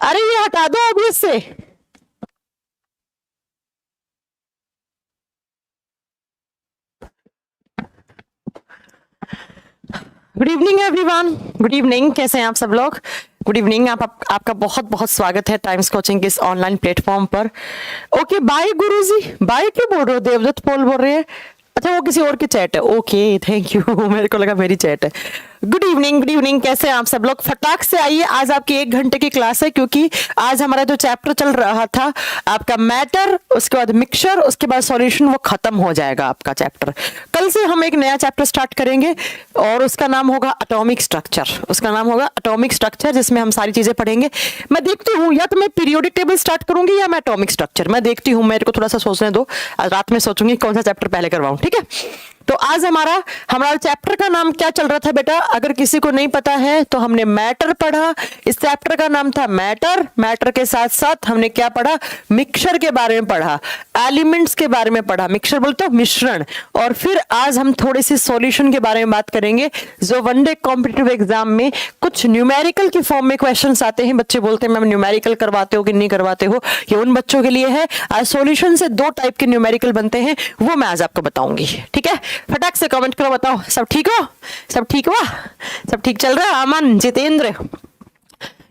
अरे ये हटा दो अब इससे। Good evening everyone, good evening. कैसे हैं आप सब लोग? Good evening. आपका बहुत बहुत स्वागत है टाइम्स कोचिंग के इस ऑनलाइन प्लेटफॉर्म पर। ओके बाय गुरुजी। बाय क्यों बोल रहे हो? देवदत्त पोल बोल रहे हैं। अच्छा वो किसी और की चैट है। ओके थैंक यू मेरे को लगा मेरी चैट है। Good evening, good evening. कैसे हैं आप सब लोग? फटाक से आइए, आज आपकी 1 घंटे की क्लास है, क्योंकि आज हमारा जो चैप्टर चल रहा था आपका मैटर, उसके बाद मिक्सचर, उसके बाद सॉल्यूशन, वो खत्म हो जाएगा आपका चैप्टर। कल से हम एक नया चैप्टर स्टार्ट करेंगे और उसका नाम होगा एटॉमिक स्ट्रक्चर। उसका नाम होगा एटॉमिक स्ट्रक्चर, जिसमें हम सारी चीजें पढ़ेंगे। मैं देखती हूँ या तो मैं पीरियोडिक टेबल स्टार्ट करूंगी या मैं एटॉमिक स्ट्रक्चर। मैं देखती हूँ, मेरे को थोड़ा सा सोचने दो, आज रात में सोचूंगी कौन सा चैप्टर पहले करवाऊं। ठीक है, तो आज हमारा चैप्टर का नाम क्या चल रहा था बेटा? अगर किसी को नहीं पता है तो हमने मैटर पढ़ा। इस चैप्टर का नाम था मैटर। मैटर के साथ साथ हमने क्या पढ़ा? मिक्सचर के बारे में पढ़ा, एलिमेंट्स के बारे में पढ़ा। मिक्सचर बोलते हो मिश्रण। और फिर आज हम थोड़ी सी सॉल्यूशन के बारे में बात करेंगे, जो वनडे कॉम्पिटिटिव एग्जाम में कुछ न्यूमेरिकल की फॉर्म में क्वेश्चंस आते हैं। बच्चे बोलते हैं मैम न्यूमेरिकल करवाते हो कि नहीं करवाते हो? ये उन बच्चों के लिए है। आज सॉल्यूशन से 2 टाइप के न्यूमेरिकल बनते हैं, वो मैं आज आपको बताऊंगी। ठीक है, फटाक से कमेंट करो, बताओ सब ठीक हो? सब ठीक हुआ? सब ठीक चल रहा है? अमन, जितेंद्र,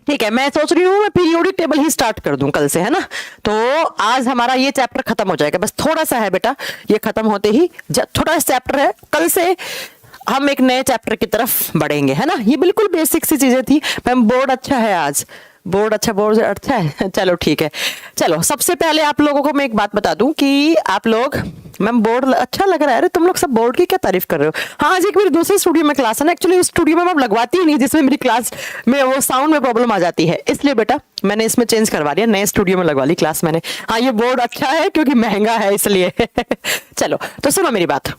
ठीक है। मैं सोच रही हूँ मैं पीरियोडिक टेबल ही स्टार्ट कर दूं कल से, है ना? तो आज हमारा ये चैप्टर खत्म हो जाएगा, बस थोड़ा सा है बेटा। ये खत्म होते ही थोड़ा सा चैप्टर है, कल से हम एक नए चैप्टर की तरफ बढ़ेंगे, है ना? ये बिल्कुल बेसिक सी चीजें थी। मैम बोर्ड अच्छा है आज, बोर्ड अच्छा है। चलो ठीक है। चलो सबसे पहले आप लोगों को मैं एक बात बता दूं कि आप लोग, मैम बोर्ड अच्छा लग रहा है। अरे तुम लोग सब बोर्ड की क्या तारीफ कर रहे हो? हाँ, आज एक मेरी दूसरे स्टूडियो में क्लास है ना। एक्चुअली उस स्टूडियो में मैं लगवाती ही नहीं जिसमें मेरी क्लास में वो साउंड में प्रॉब्लम आ जाती है, इसलिए बेटा मैंने इसमें चेंज करवा लिया, नए स्टूडियो में लगवा ली क्लास मैंने। हाँ, ये बोर्ड अच्छा है क्योंकि महंगा है इसलिए। चलो तो सुनो मेरी बात,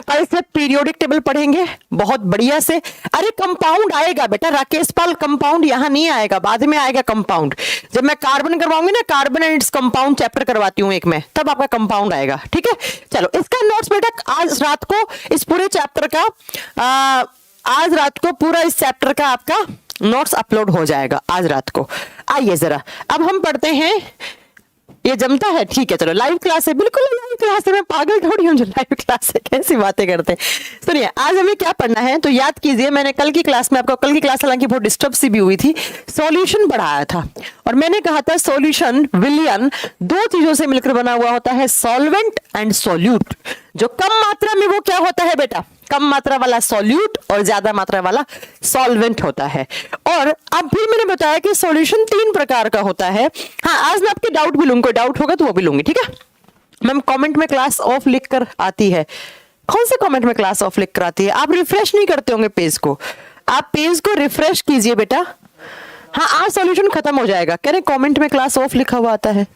कल से पीरियोडिक टेबल पढ़ेंगे बहुत बढ़िया से। अरे कंपाउंड आएगा बेटा, राकेश पाल, कंपाउंड यहाँ नहीं आएगा, बाद में आएगा कंपाउंड। जब मैं कार्बन करवाऊंगी ना, carbon and its compound chapter करवाती हूँ एक में, तब आपका कंपाउंड आएगा। ठीक है, चलो इसका नोट्स बेटा आज रात को इस पूरे चैप्टर का आज रात को पूरा इस चैप्टर का आपका नोट्स अपलोड हो जाएगा आज रात को। आइए जरा अब हम पढ़ते हैं। ये जमता है? ठीक है, चलो लाइव क्लास है, बिल्कुल लाइव क्लास है। मैं पागल थोड़ी हूँ जो लाइव क्लास है, कैसी बातें करते हैं। सुनिए आज हमें क्या पढ़ना है, तो याद कीजिए मैंने कल की क्लास में आपको, कल की क्लास हालांकि बहुत डिस्टर्ब सी भी हुई थी, सॉल्यूशन पढ़ाया था और मैंने कहा था सॉल्यूशन विलियन 2 चीजों से मिलकर बना हुआ होता है, सॉल्वेंट एंड सॉल्यूट। जो कम मात्रा में वो क्या होता है बेटा? कम मात्रा वाला सॉल्यूट और ज्यादा मात्रा वाला सॉल्वेंट होता है। और अब फिर मैंने बताया कि सॉल्यूशन 3 प्रकार का होता है। हाँ, आज मैं आपके डाउट भी लूंगी, कोई डाउट होगा तो वो भी लूंगी। ठीक है मैम, कमेंट में क्लास ऑफ लिख कर आती है। कौन से कमेंट में क्लास ऑफ लिख कर आती है? आप रिफ्रेश नहीं करते होंगे पेज को, आप पेज को रिफ्रेश कीजिए बेटा। हाँ, आज सॉल्यूशन खत्म हो जाएगा। कह रहे कमेंट में क्लास ऑफ लिखा हुआ आता है।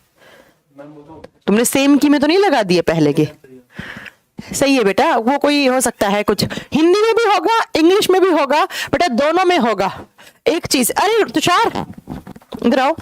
तुमने सेम की में तो नहीं लगा दिए पहले के? सही है बेटा, वो कोई हो सकता है, कुछ हिंदी में भी होगा, इंग्लिश में भी होगा बेटा, दोनों में होगा एक चीज। अरे तुषार इधर आओ।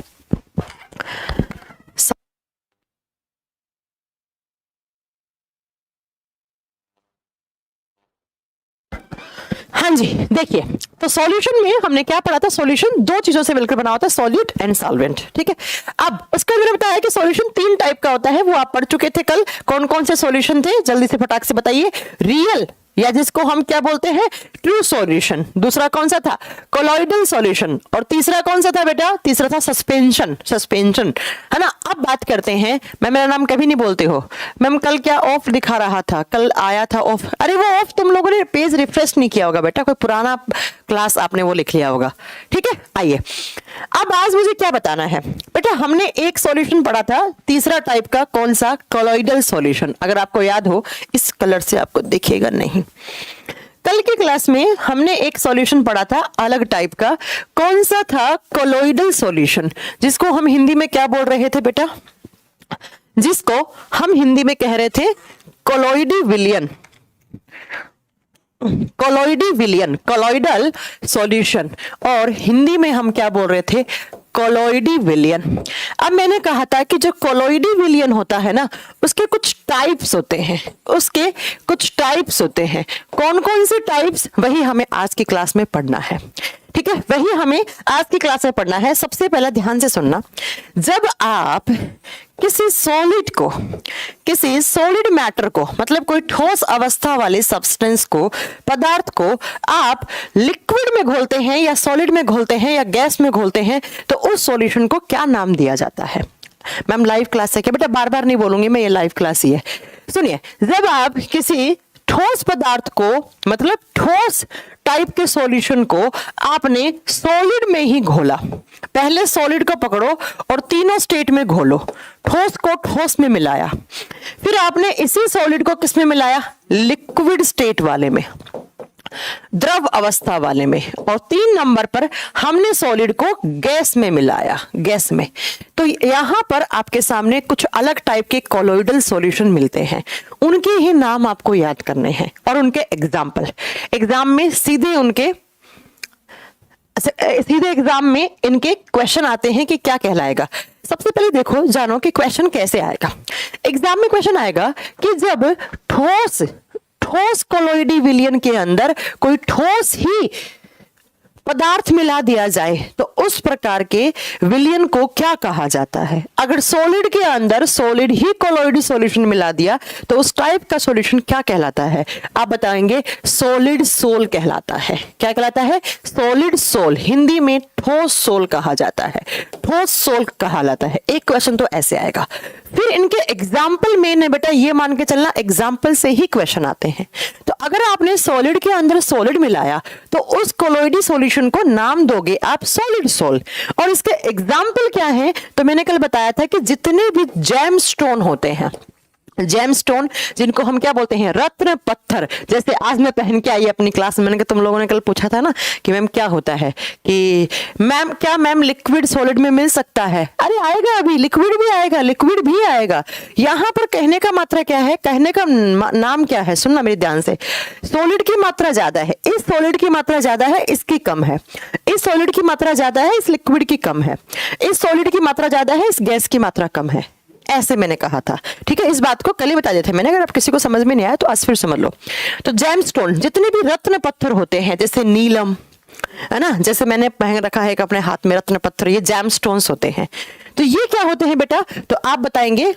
हाँ जी, देखिए तो सॉल्यूशन में हमने क्या पढ़ा था? सॉल्यूशन 2 चीजों से मिलकर बना होता है, सॉल्यूट एंड सॉल्वेंट। ठीक है, अब उसका मैंने बताया कि सॉल्यूशन 3 टाइप का होता है, वो आप पढ़ चुके थे कल। कौन कौन से सॉल्यूशन थे? जल्दी से फटाक से बताइए। रियल या जिसको हम क्या बोलते हैं, ट्रू सॉल्यूशन। दूसरा कौन सा था? Colloidal solution. और तीसरा कौन सा था बेटा? तीसरा था सस्पेंशन। सस्पेंशन है ना। अब बात करते हैं, मैं मेरा नाम कभी नहीं बोलते हो मैम। कल क्या ऑफ दिखा रहा था? कल आया था ऑफ। अरे वो ऑफ तुम लोगों ने पेज रिफ्रेश नहीं किया होगा बेटा, कोई पुराना क्लास आपने वो लिख लिया होगा। ठीक है, आइए अब आज मुझे क्या बताना है बेटा? हमने एक सॉल्यूशन पढ़ा था तीसरा टाइप का, कौन सा? Colloidal solution. अगर आपको याद हो, इस कलर से आपको दिखेगा नहीं, कल की क्लास में हमने एक सॉल्यूशन पढ़ा था अलग टाइप का। कौन सा था? कोलॉइडल सॉल्यूशन, जिसको हम हिंदी में क्या बोल रहे थे बेटा? जिसको हम हिंदी में कह रहे थे कोलॉइडी विलियन। कोलॉइडी विलियन, कोलॉइडल सॉल्यूशन, और हिंदी में हम क्या बोल रहे थे? कोलॉइडी विलियन। अब मैंने कहा था कि जो कोलॉइडी विलियन होता है ना, उसके कुछ टाइप्स होते हैं, उसके कुछ टाइप्स होते हैं। कौन कौन से टाइप्स? वही हमें आज की क्लास में पढ़ना है। ठीक है, वही हमें आज की क्लास में पढ़ना है। सबसे पहले ध्यान से सुनना, जब आप किसी सॉलिड को, किसी सॉलिड मैटर को, मतलब कोई ठोस अवस्था वाले सब्सटेंस को, पदार्थ को आप लिक्विड में घोलते हैं या सॉलिड में घोलते हैं या गैस में घोलते हैं, तो उस सॉल्यूशन को क्या नाम दिया जाता है? मैम लाइव क्लास है क्या बेटा? बार बार नहीं बोलूंगी मैं, ये लाइव क्लास ही है। सुनिए, जब आप किसी ठोस पदार्थ को, मतलब ठोस टाइप के सॉल्यूशन को आपने सॉलिड में ही घोला, पहले सॉलिड को पकड़ो और तीनों स्टेट में घोलो, ठोस को ठोस में मिलाया, फिर आपने इसी सॉलिड को किस में मिलाया? लिक्विड स्टेट वाले में, द्रव अवस्था वाले में, और 3 नंबर पर हमने सॉलिड को गैस में मिलाया, गैस में। तो यहां पर आपके सामने कुछ अलग टाइप के कोलोइडल सॉल्यूशन मिलते हैं, उनके ही नाम आपको याद करने हैं और उनके एग्जाम्पल। एग्जाम में सीधे एग्जाम में इनके क्वेश्चन आते हैं कि क्या कहलाएगा। सबसे पहले देखो, जानो कि क्वेश्चन कैसे आएगा। एग्जाम में क्वेश्चन आएगा कि जब ठोस कोलोइडी विलयन के अंदर कोई ठोस ही पदार्थ मिला दिया जाए तो उस प्रकार के विलयन को क्या कहा जाता है? अगर सॉलिड के अंदर सॉलिड ही कोलोइडी सॉल्यूशन मिला दिया तो उस टाइप का सॉल्यूशन क्या कहलाता है? आप बताएंगे सॉलिड सोल कहलाता है। क्या कहलाता है? Solid sol. हिंदी में ठोस सोल कहा जाता है, ठोस सोल कहलाता है। एक क्वेश्चन तो ऐसे आएगा। फिर इनके एग्जाम्पल मेन है बेटा, ये मान के चलना एग्जाम्पल से ही क्वेश्चन आते हैं। तो अगर आपने सॉलिड के अंदर सॉलिड मिलाया तो उस कोलोइडी सॉल्यूशन को नाम दोगे आप सॉलिड सोल। और इसके एग्जाम्पल क्या है? तो मैंने कल बताया था कि जितने भी जेम स्टोन होते हैं, जेम स्टोन जिनको हम क्या बोलते हैं? रत्न पत्थर। जैसे आज मैं पहन के आई अपनी क्लास में, मैंने कहा तुम लोगों ने कल पूछा था ना कि मैम क्या होता है, कि मैम क्या मैम लिक्विड सॉलिड में मिल सकता है? अरे आएगा, अभी लिक्विड भी आएगा, लिक्विड भी आएगा। यहां पर कहने का मात्रा क्या है, कहने का नाम क्या है? सुनना मेरे ध्यान से। सॉलिड की मात्रा ज्यादा है, इस सॉलिड की मात्रा ज्यादा है, इसकी कम है। इस सॉलिड की मात्रा ज्यादा है, इस लिक्विड की कम है। इस सॉलिड की मात्रा ज्यादा है, इस गैस की मात्रा कम है। ऐसे मैंने कहा था, ठीक है। इस बात को कल ही बता दिए थे मैंने, अगर आप किसी को समझ में नहीं आया तो आज फिर समझ लो। तो जेमस्टोन जितने भी रत्न पत्थर होते हैं, जैसे नीलम है ना, जैसे मैंने पहन रखा है अपने हाथ में रत्न पत्थर, ये जेमस्टोन्स होते हैं। तो ये क्या होते हैं बेटा? तो आप बताएंगे,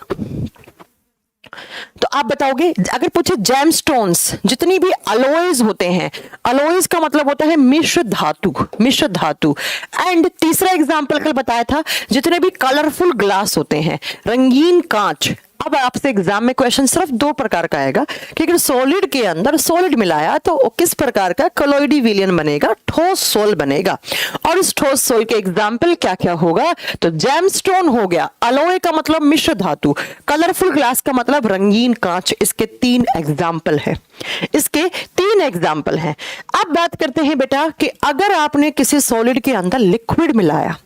तो आप बताओगे, अगर पूछे जेमस्टोन्स जितनी भी अलॉयज होते हैं, अलॉयज का मतलब होता है मिश्र धातु, मिश्र धातु। एंड तीसरा एग्जांपल कल बताया था, जितने भी कलरफुल ग्लास होते हैं, रंगीन कांच। अब आपसे एग्जाम में क्वेश्चन सिर्फ 2 प्रकार का आएगा कि अगर सॉलिड के अंदर सॉलिड मिलाया तो किस प्रकार का कोलोइडी विलयन बनेगा? ठोस सोल बनेगा। और इस ठोस सोल के एग्जाम्पल क्या क्या होगा? तो जेमस्टोन हो गया, अलॉय का मतलब मिश्र धातु, कलरफुल ग्लास का मतलब रंगीन कांच। इसके 3 एग्जाम्पल है, इसके 3 एग्जाम्पल हैं। अब बात करते हैं बेटा कि अगर आपने किसी सॉलिड के अंदर लिक्विड मिलाया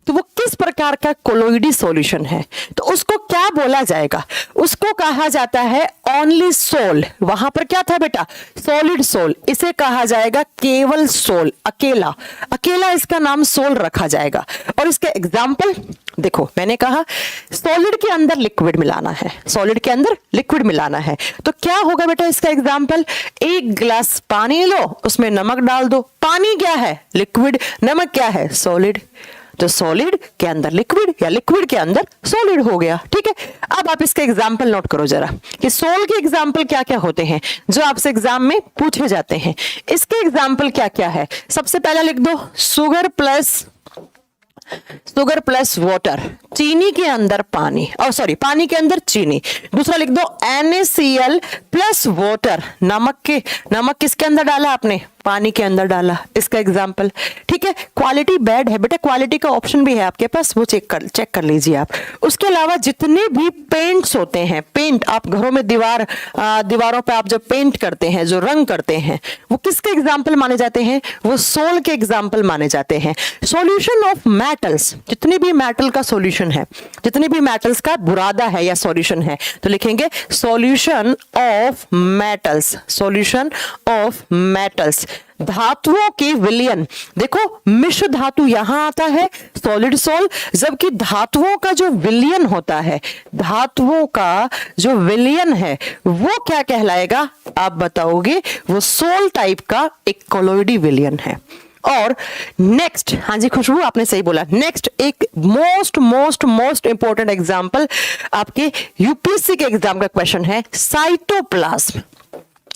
तो वो किस प्रकार का कोलोइडी सॉल्यूशन है, तो उसको क्या बोला जाएगा? उसको कहा जाता है ओनली सोल। वहां पर क्या था बेटा? Solid sol. इसे कहा जाएगा केवल सोल, अकेला, अकेला इसका नाम सोल रखा जाएगा। और इसके एग्जाम्पल देखो, मैंने कहा सॉलिड के अंदर लिक्विड मिलाना है, सॉलिड के अंदर लिक्विड मिलाना है, तो क्या होगा बेटा इसका एग्जाम्पल? 1 गिलास पानी लो, उसमें नमक डाल दो। पानी क्या है? लिक्विड। नमक क्या है? सॉलिड। तो सॉलिड के अंदर लिक्विड या लिक्विड के अंदर सॉलिड हो गया, ठीक है। अब आप इसके एग्जाम्पल नोट करो जरा कि सोल के एग्जाम्पल क्या क्या होते हैं जो आपसे एग्जाम में पूछे जाते हैं। इसके एग्जाम्पल क्या क्या है? सबसे पहला लिख दो शुगर प्लस वाटर, चीनी के अंदर पानी, और सॉरी पानी के अंदर चीनी। दूसरा लिख दो NaCl प्लस वाटर, नमक किसके अंदर डाला आपने? पानी के अंदर डाला। इसका एग्जाम्पल, ठीक है। क्वालिटी बैड है बेटा, क्वालिटी का ऑप्शन भी है आपके पास, वो चेक कर लीजिए आप। उसके अलावा जितने भी पेंट्स होते हैं, पेंट आप घरों में दीवारों पे आप जब पेंट करते हैं, जो रंग करते हैं, वो किसके एग्जाम्पल माने जाते हैं? वो सोल के एग्जाम्पल माने जाते हैं। सॉल्यूशन ऑफ मेटल्स, जितने भी मेटल का सॉल्यूशन है, जितने भी मेटल्स का बुरादा है या सॉल्यूशन है, तो लिखेंगे solution of metals, solution of metals. धातुओं के विलयन, देखो मिश्र धातु यहां आता है सॉलिड सोल, जबकि धातुओं का जो विलयन होता है, धातुओं का जो विलयन है वो क्या कहलाएगा? आप बताओगे वो सोल टाइप का एक कोलोइडी विलयन है। और नेक्स्ट, हाँ जी खुशबू आपने सही बोला, नेक्स्ट एक most most most important example आपके यूपीएससी के एग्जाम का क्वेश्चन है साइटोप्लाज्म।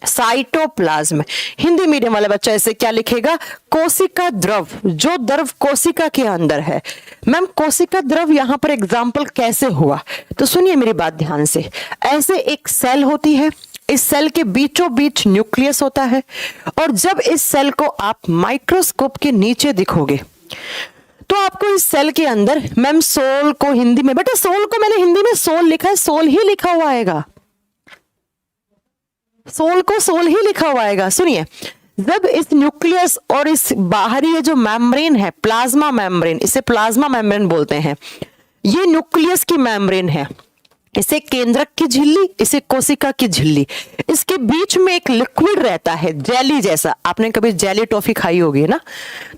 साइटोप्लाज्म, हिंदी मीडियम वाला बच्चा इसे क्या लिखेगा? कोशिका द्रव, जो द्रव कोशिका के अंदर है। मैम कोशिका द्रव यहां पर एग्जाम्पल कैसे हुआ? तो सुनिए मेरी बात ध्यान से। ऐसे एक सेल होती है, इस सेल के बीचों बीच न्यूक्लियस होता है, और जब इस सेल को आप माइक्रोस्कोप के नीचे दिखोगे तो आपको इस सेल के अंदर, मैम सोल को हिंदी में, बेटा सोल को मैंने हिंदी में सोल लिखा है, सोल ही लिखा हुआ आएगा, सोल को सोल ही लिखा हुआ आएगा। सुनिए, जब इस न्यूक्लियस और इस बाहरी ये जो मेम्ब्रेन है, प्लाज्मा मेम्ब्रेन, इसे प्लाज्मा मेम्ब्रेन बोलते हैं, ये न्यूक्लियस की मेम्ब्रेन है, इसे केंद्रक की झिल्ली, इसे कोशिका की झिल्ली, इसके बीच में एक लिक्विड रहता है जेली जैसा। आपने कभी जेली टॉफी खाई होगी ना,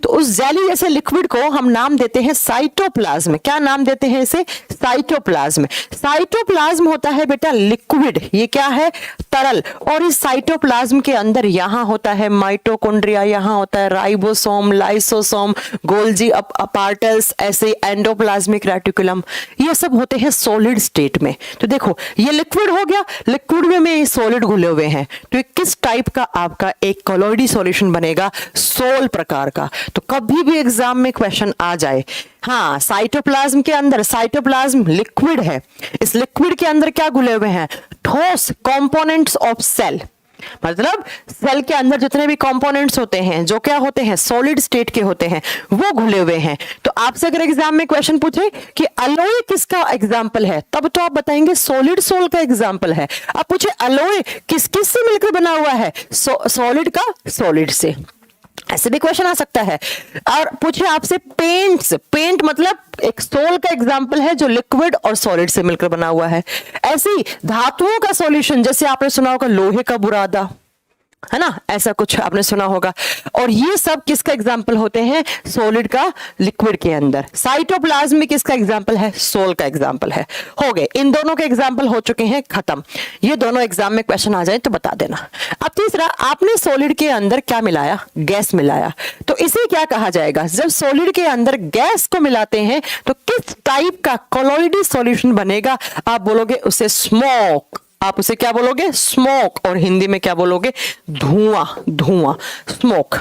तो उस जेली जैसे लिक्विड को हम नाम देते हैं साइटोप्लाज्म। क्या नाम देते हैं इसे? साइटोप्लाज्म। साइटोप्लाज्म होता है बेटा लिक्विड, ये क्या है? तरल। और इस साइटोप्लाज्म के अंदर यहाँ होता है माइटोकॉन्ड्रिया, यहाँ होता है राइबोसोम, लाइसोसोम, गोल्जी अपार्टल्स, ऐसे एंडोप्लाज्मिक रेटिकुलम, ये सब होते हैं सॉलिड स्टेट में। तो देखो ये लिक्विड हो गया, लिक्विड में सॉलिड घुले हुए हैं, तो किस टाइप का आपका एक कोलॉइडी सॉल्यूशन बनेगा? सोल प्रकार का। तो कभी भी एग्जाम में क्वेश्चन आ जाए, हाँ साइटोप्लाज्म के अंदर, साइटोप्लाज्म लिक्विड है, इस लिक्विड के अंदर क्या घुले हुए हैं? ठोस कंपोनेंट्स ऑफ सेल, मतलब सेल के अंदर जितने भी कंपोनेंट्स होते हैं जो क्या होते हैं? सॉलिड स्टेट के होते हैं, वो घुले हुए हैं। तो आपसे अगर एग्जाम में क्वेश्चन पूछे कि अलोय किसका एग्जाम्पल है, तब तो आप बताएंगे सॉलिड सोल का एग्जाम्पल है। अब पूछे अलोय किस किस से मिलकर बना हुआ है? सॉलिड का सॉलिड से, ऐसे भी क्वेश्चन आ सकता है। और पूछे आपसे पेंट्स, पेंट मतलब एक सोल का एग्जाम्पल है जो लिक्विड और सॉलिड से मिलकर बना हुआ है। ऐसे ही धातुओं का सॉल्यूशन, जैसे आपने सुना होगा लोहे का बुरादा, है ना, ऐसा कुछ आपने सुना होगा। और ये सब किसका एग्जाम्पल होते हैं? सॉलिड का लिक्विड के अंदर। साइटोप्लाज्म में किसका एग्जाम्पल है? सोल का एग्जाम्पल है। हो गए, इन दोनों के एग्जाम्पल हो चुके हैं, खत्म। ये दोनों एग्जाम में क्वेश्चन आ जाए तो बता देना। अब तीसरा, आपने सॉलिड के अंदर क्या मिलाया? गैस मिलाया, तो इसे क्या कहा जाएगा? जब सॉलिड के अंदर गैस को मिलाते हैं तो किस टाइप का कोलॉइडी सॉल्यूशन बनेगा? आप बोलोगे उसे स्मोक। आप उसे क्या बोलोगे? स्मोक। और हिंदी में क्या बोलोगे? धुआं, धुआं, स्मोक।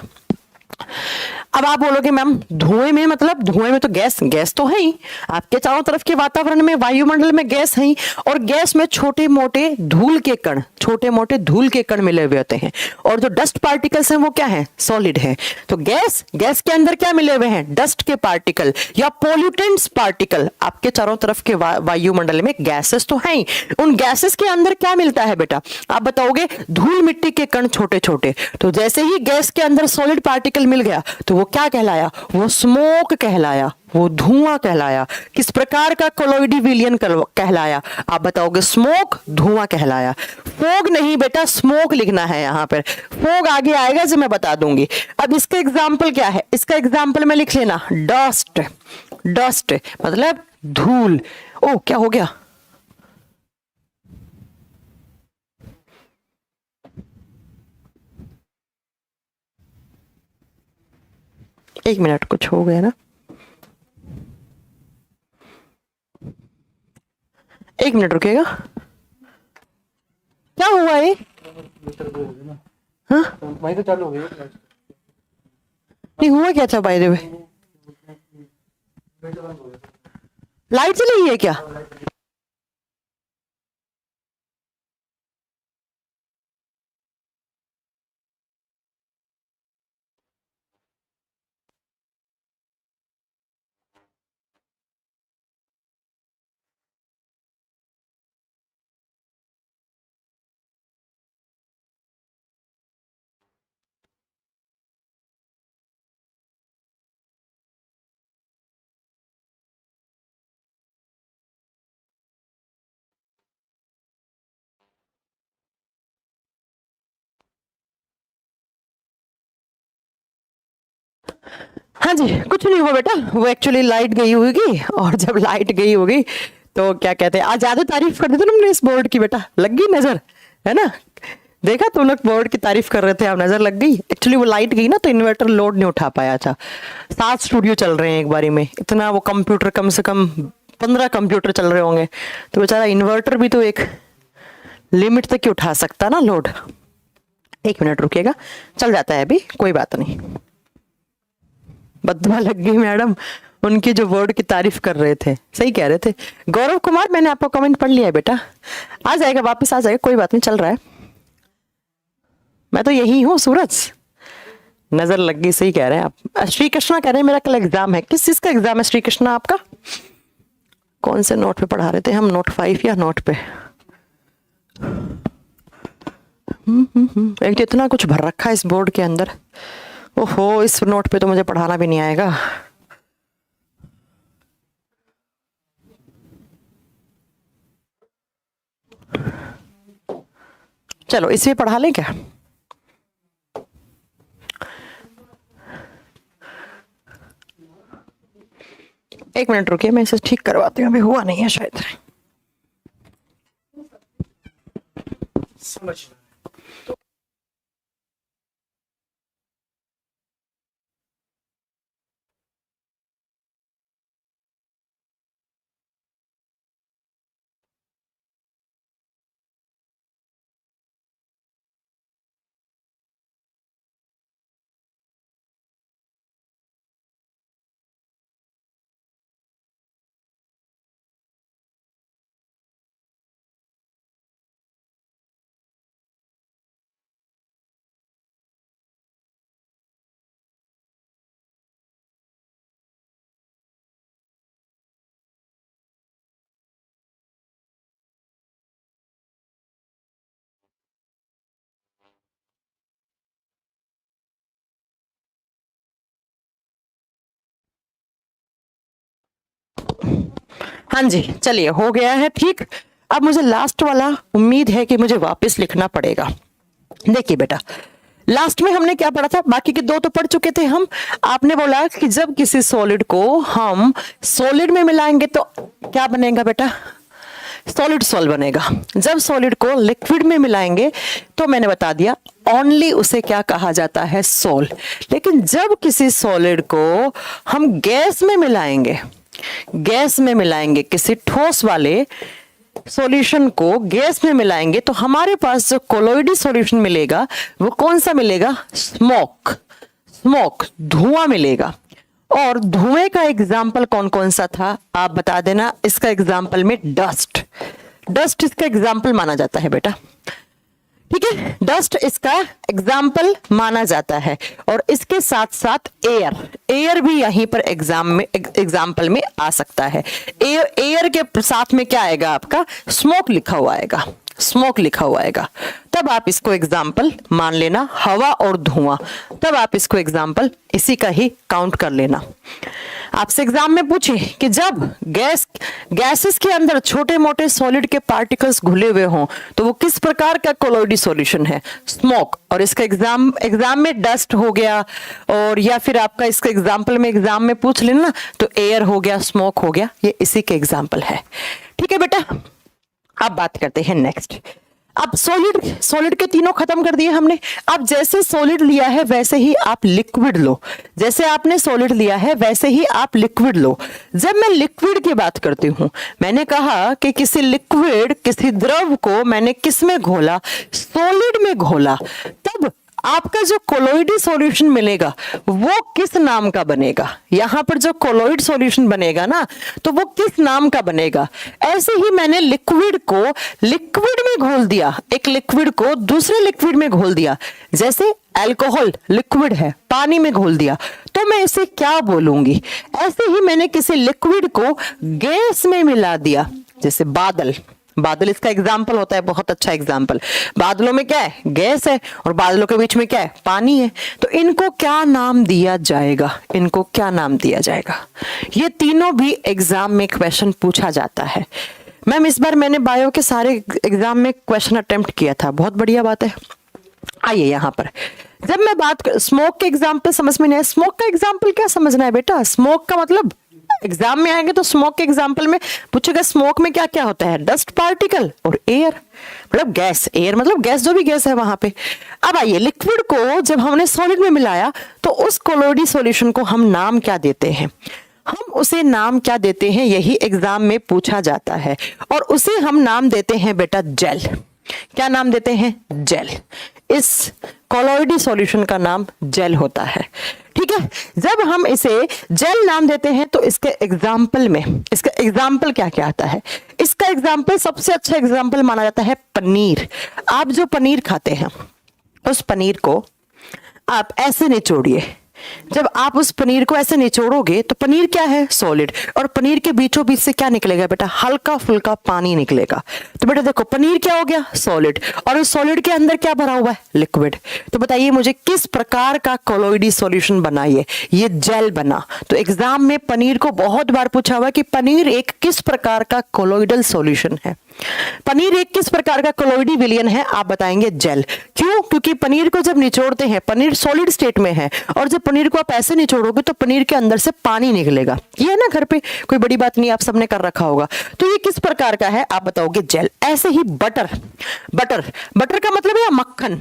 अब आप बोलोगे मैम धुएं में, मतलब धुएं में तो गैस, गैस तो है ही, आपके चारों तरफ के वातावरण में, वायुमंडल में गैस है ही, और गैस में छोटे मोटे धूल के कण, छोटे मोटे धूल के कण मिले हुए होते हैं, और जो डस्ट पार्टिकल्स हैं वो क्या है? सॉलिड है। तो गैस, गैस के अंदर क्या मिले हुए हैं? डस्ट के पार्टिकल या पोल्यूटेंट्स पार्टिकल। आपके चारों तरफ के वायुमंडल में गैसेस तो है ही, उन गैसेस के अंदर क्या मिलता है बेटा? आप बताओगे धूल मिट्टी के कण छोटे छोटे। तो जैसे ही गैस के अंदर सॉलिड पार्टिकल मिल गया तो वो क्या कहलाया? वो स्मोक कहलाया, वो धुआं कहलाया। किस प्रकार का कोलॉइडी विलयन कहलाया? आप बताओगे स्मोक, धुआं कहलाया। फोग नहीं बेटा, स्मोक लिखना है यहाँ पर, फोग आगे आएगा जो मैं बता दूंगी। अब इसका एग्जाम्पल क्या है? इसका एग्जाम्पल में लिख लेना डस्ट। डस्ट मतलब धूल। ओ क्या हो गया? एक मिनट, कुछ हो गया ना, एक मिनट रुकेगा। क्या हुआ ये? हाँ वही तो चालू हो गई। नहीं हुआ क्या था बाय द वे? लाइट चली गई है क्या? हाँ जी, कुछ नहीं हुआ बेटा, वो एक्चुअली लाइट गई होगी, और जब लाइट गई होगी तो क्या कहते हैं, आज ज्यादा तारीफ कर दी तुमने इस बोर्ड की बेटा, लग गई नजर, है ना? देखा, तुम लोग बोर्ड की तारीफ कर रहे थे, आप नजर लग गई। एक्चुअली वो लाइट गई ना तो इन्वर्टर लोड नहीं उठा पाया था। 7 स्टूडियो चल रहे हैं एक बारी में, इतना वो कंप्यूटर, कम से कम 15 कंप्यूटर चल रहे होंगे, तो बेचारा इन्वर्टर भी तो एक लिमिट तक ही उठा सकता ना लोड। 1 मिनट रुकिएगा, चल जाता है अभी, कोई बात नहीं। बददुआ लग गई मैडम उनकी जो वर्ड की तारीफ कर रहे थे, सही कह रहे थे। गौरव कुमार, मैंने आपका कमेंट पढ़ लिया है बेटा, आ जाएगा, वापस आ जाएगा, कोई बात नहीं, चल रहा है। मैं तो यही हूँ सूरज, नजर लग गई, सही कह रहे हैं आप। श्री कृष्णा कह रहे हैं मेरा कल एग्जाम है। किस चीज का एग्जाम है श्री कृष्णा आपका? कौन से नोट पे पढ़ा रहे थे हम, नोट 5 या नोट पे? एक इतना कुछ भर रखा है इस बोर्ड के अंदर, ओहो, इस नोट पे तो मुझे पढ़ाना भी नहीं आएगा। चलो इसमें पढ़ा लें क्या? एक मिनट रुकिए, मैं इसे ठीक करवाती हूँ, अभी हुआ नहीं है शायद। समझ हाँ जी, चलिए हो गया है ठीक। अब मुझे लास्ट वाला उम्मीद है कि मुझे वापस लिखना पड़ेगा। देखिए बेटा, लास्ट में हमने क्या पढ़ा था, बाकी के 2 तो पढ़ चुके थे हम। आपने बोला कि जब किसी सॉलिड को हम सॉलिड में मिलाएंगे तो क्या बनेगा बेटा? सॉलिड सॉल बनेगा। जब सॉलिड को लिक्विड में मिलाएंगे तो मैंने बता दिया ओनली उसे क्या कहा जाता है, सोल। लेकिन जब किसी सॉलिड को हम गैस में मिलाएंगे, गैस में मिलाएंगे, किसी ठोस वाले सॉल्यूशन को गैस में मिलाएंगे तो हमारे पास जो कोलोइडी सॉल्यूशन मिलेगा वो कौन सा मिलेगा? स्मोक, स्मोक, धुआं मिलेगा। और धुएं का एग्जाम्पल कौन कौन सा था आप बता देना। इसका एग्जाम्पल में डस्ट, डस्ट इसका एग्जाम्पल माना जाता है बेटा, ठीक है, डस्ट इसका एग्जाम्पल माना जाता है। और इसके साथ साथ एयर, एयर भी यहीं पर एग्जाम्पल में आ सकता है। एयर के साथ में क्या आएगा आपका? स्मोक लिखा हुआ आएगा, स्मोक लिखा हुआ आएगा, तब आप इसको एग्जाम्पल मान लेना। हवा और धुआं, तब आप इसको एग्जाम्पल इसी का ही काउंट कर लेना। आपसे एग्जाम में पूछे कि जब गैसेस के अंदर छोटे मोटे सॉलिड के पार्टिकल्स घुले हुए हों तो वो किस प्रकार का कोलोइडी सॉल्यूशन है? स्मोक। और इसका एग्जाम में डस्ट हो गया, और या फिर आपका इसका एग्जाम्पल में एग्जाम में पूछ लेना तो एयर हो गया, स्मोक हो गया, ये इसी के एग्जाम्पल है। ठीक है बेटा, अब बात करते हैं नेक्स्ट। अब सॉलिड के तीनों खत्म कर दिए हमने। अब जैसे सॉलिड लिया है वैसे ही आप लिक्विड लो, जैसे आपने सॉलिड लिया है वैसे ही आप लिक्विड लो। जब मैं लिक्विड की बात करती हूं, मैंने कहा कि किसी लिक्विड, किसी द्रव को मैंने किस में घोला? सॉलिड में घोला। तब आपका जो कोलोइडी सॉल्यूशन मिलेगा वो किस नाम का बनेगा? यहां पर जो कोलोइड सॉल्यूशन बनेगा ना, तो वो किस नाम का बनेगा? ऐसे ही मैंने लिक्विड को लिक्विड में घोल दिया, एक लिक्विड को दूसरे लिक्विड में घोल दिया। जैसे अल्कोहल लिक्विड है, पानी में घोल दिया, तो मैं इसे क्या बोलूंगी? ऐसे ही मैंने किसी लिक्विड को गैस में मिला दिया, जैसे बादल, बादल इसका एग्जाम्पल होता है, बहुत अच्छा एग्जाम्पल। बादलों में क्या है? गैस है, और बादलों के बीच में क्या है? पानी है। तो इनको क्या नाम दिया जाएगा? इनको क्या नाम दिया जाएगा? ये तीनों भी एग्जाम में क्वेश्चन पूछा जाता है। मैम इस बार मैंने बायो के सारे एग्जाम में क्वेश्चन अटेम्प्ट किया था, बहुत बढ़िया बात है। आइए यहां पर, जब मैं बात स्मोक के एग्जाम्पल समझ में नहीं आया, स्मोक का एग्जाम्पल क्या समझना है बेटा? स्मोक का मतलब एग्जाम में आएंगे तो स्मोक के एग्जाम्पल में पूछेगा स्मोक में क्या क्या होता है, डस्ट पार्टिकल और एयर, मतलब गैस, एयर मतलब गैस, जो भी गैस है वहां पे। अब आइए लिक्विड को जब हमने सॉलिड में मिलाया तो उस कोलोइडी सॉल्यूशन को हम नाम क्या देते हैं, हम उसे नाम क्या देते हैं, यही एग्जाम में पूछा जाता है। और उसे हम नाम देते हैं बेटा जेल। क्या नाम देते हैं, जेल। इस कोलोइडी सॉल्यूशन का नाम जेल होता है, ठीक है। जब हम इसे जेल नाम देते हैं तो इसके एग्जाम्पल में, इसका एग्जाम्पल क्या क्या आता है, इसका एग्जाम्पल सबसे अच्छा एग्जाम्पल माना जाता है पनीर। आप जो पनीर खाते हैं उस पनीर को आप ऐसे निचोड़िए, जब आप उस पनीर को ऐसे निचोड़ोगे तो पनीर क्या है, सॉलिड, और पनीर के बीचों बीच से क्या निकलेगा बेटा, हल्का फुल्का पानी निकलेगा। तो बेटा देखो पनीर क्या हो गया, सॉलिड, और उस सॉलिड के अंदर क्या भरा हुआ है, लिक्विड। तो बताइए मुझे किस प्रकार का कोलोइडी सॉल्यूशन बना, ये जेल बना। तो एग्जाम में पनीर को बहुत बार पूछा हुआ कि पनीर एक किस प्रकार का कोलोइडल सॉल्यूशन है, पनीर एक किस प्रकार का कोलोइडी विलियन है, आप बताएंगे जेल। क्यों, क्योंकि पनीर को जब निचोड़ते हैं, पनीर सॉलिड स्टेट में है, और जब पनीर को आप ऐसे निचोड़ोगे तो पनीर के अंदर से पानी निकलेगा। ये है ना, घर पे कोई बड़ी बात नहीं, आप सबने कर रखा होगा। तो ये किस प्रकार का है, आप बताओगे जेल। ऐसे ही बटर, बटर का मतलब है मक्खन।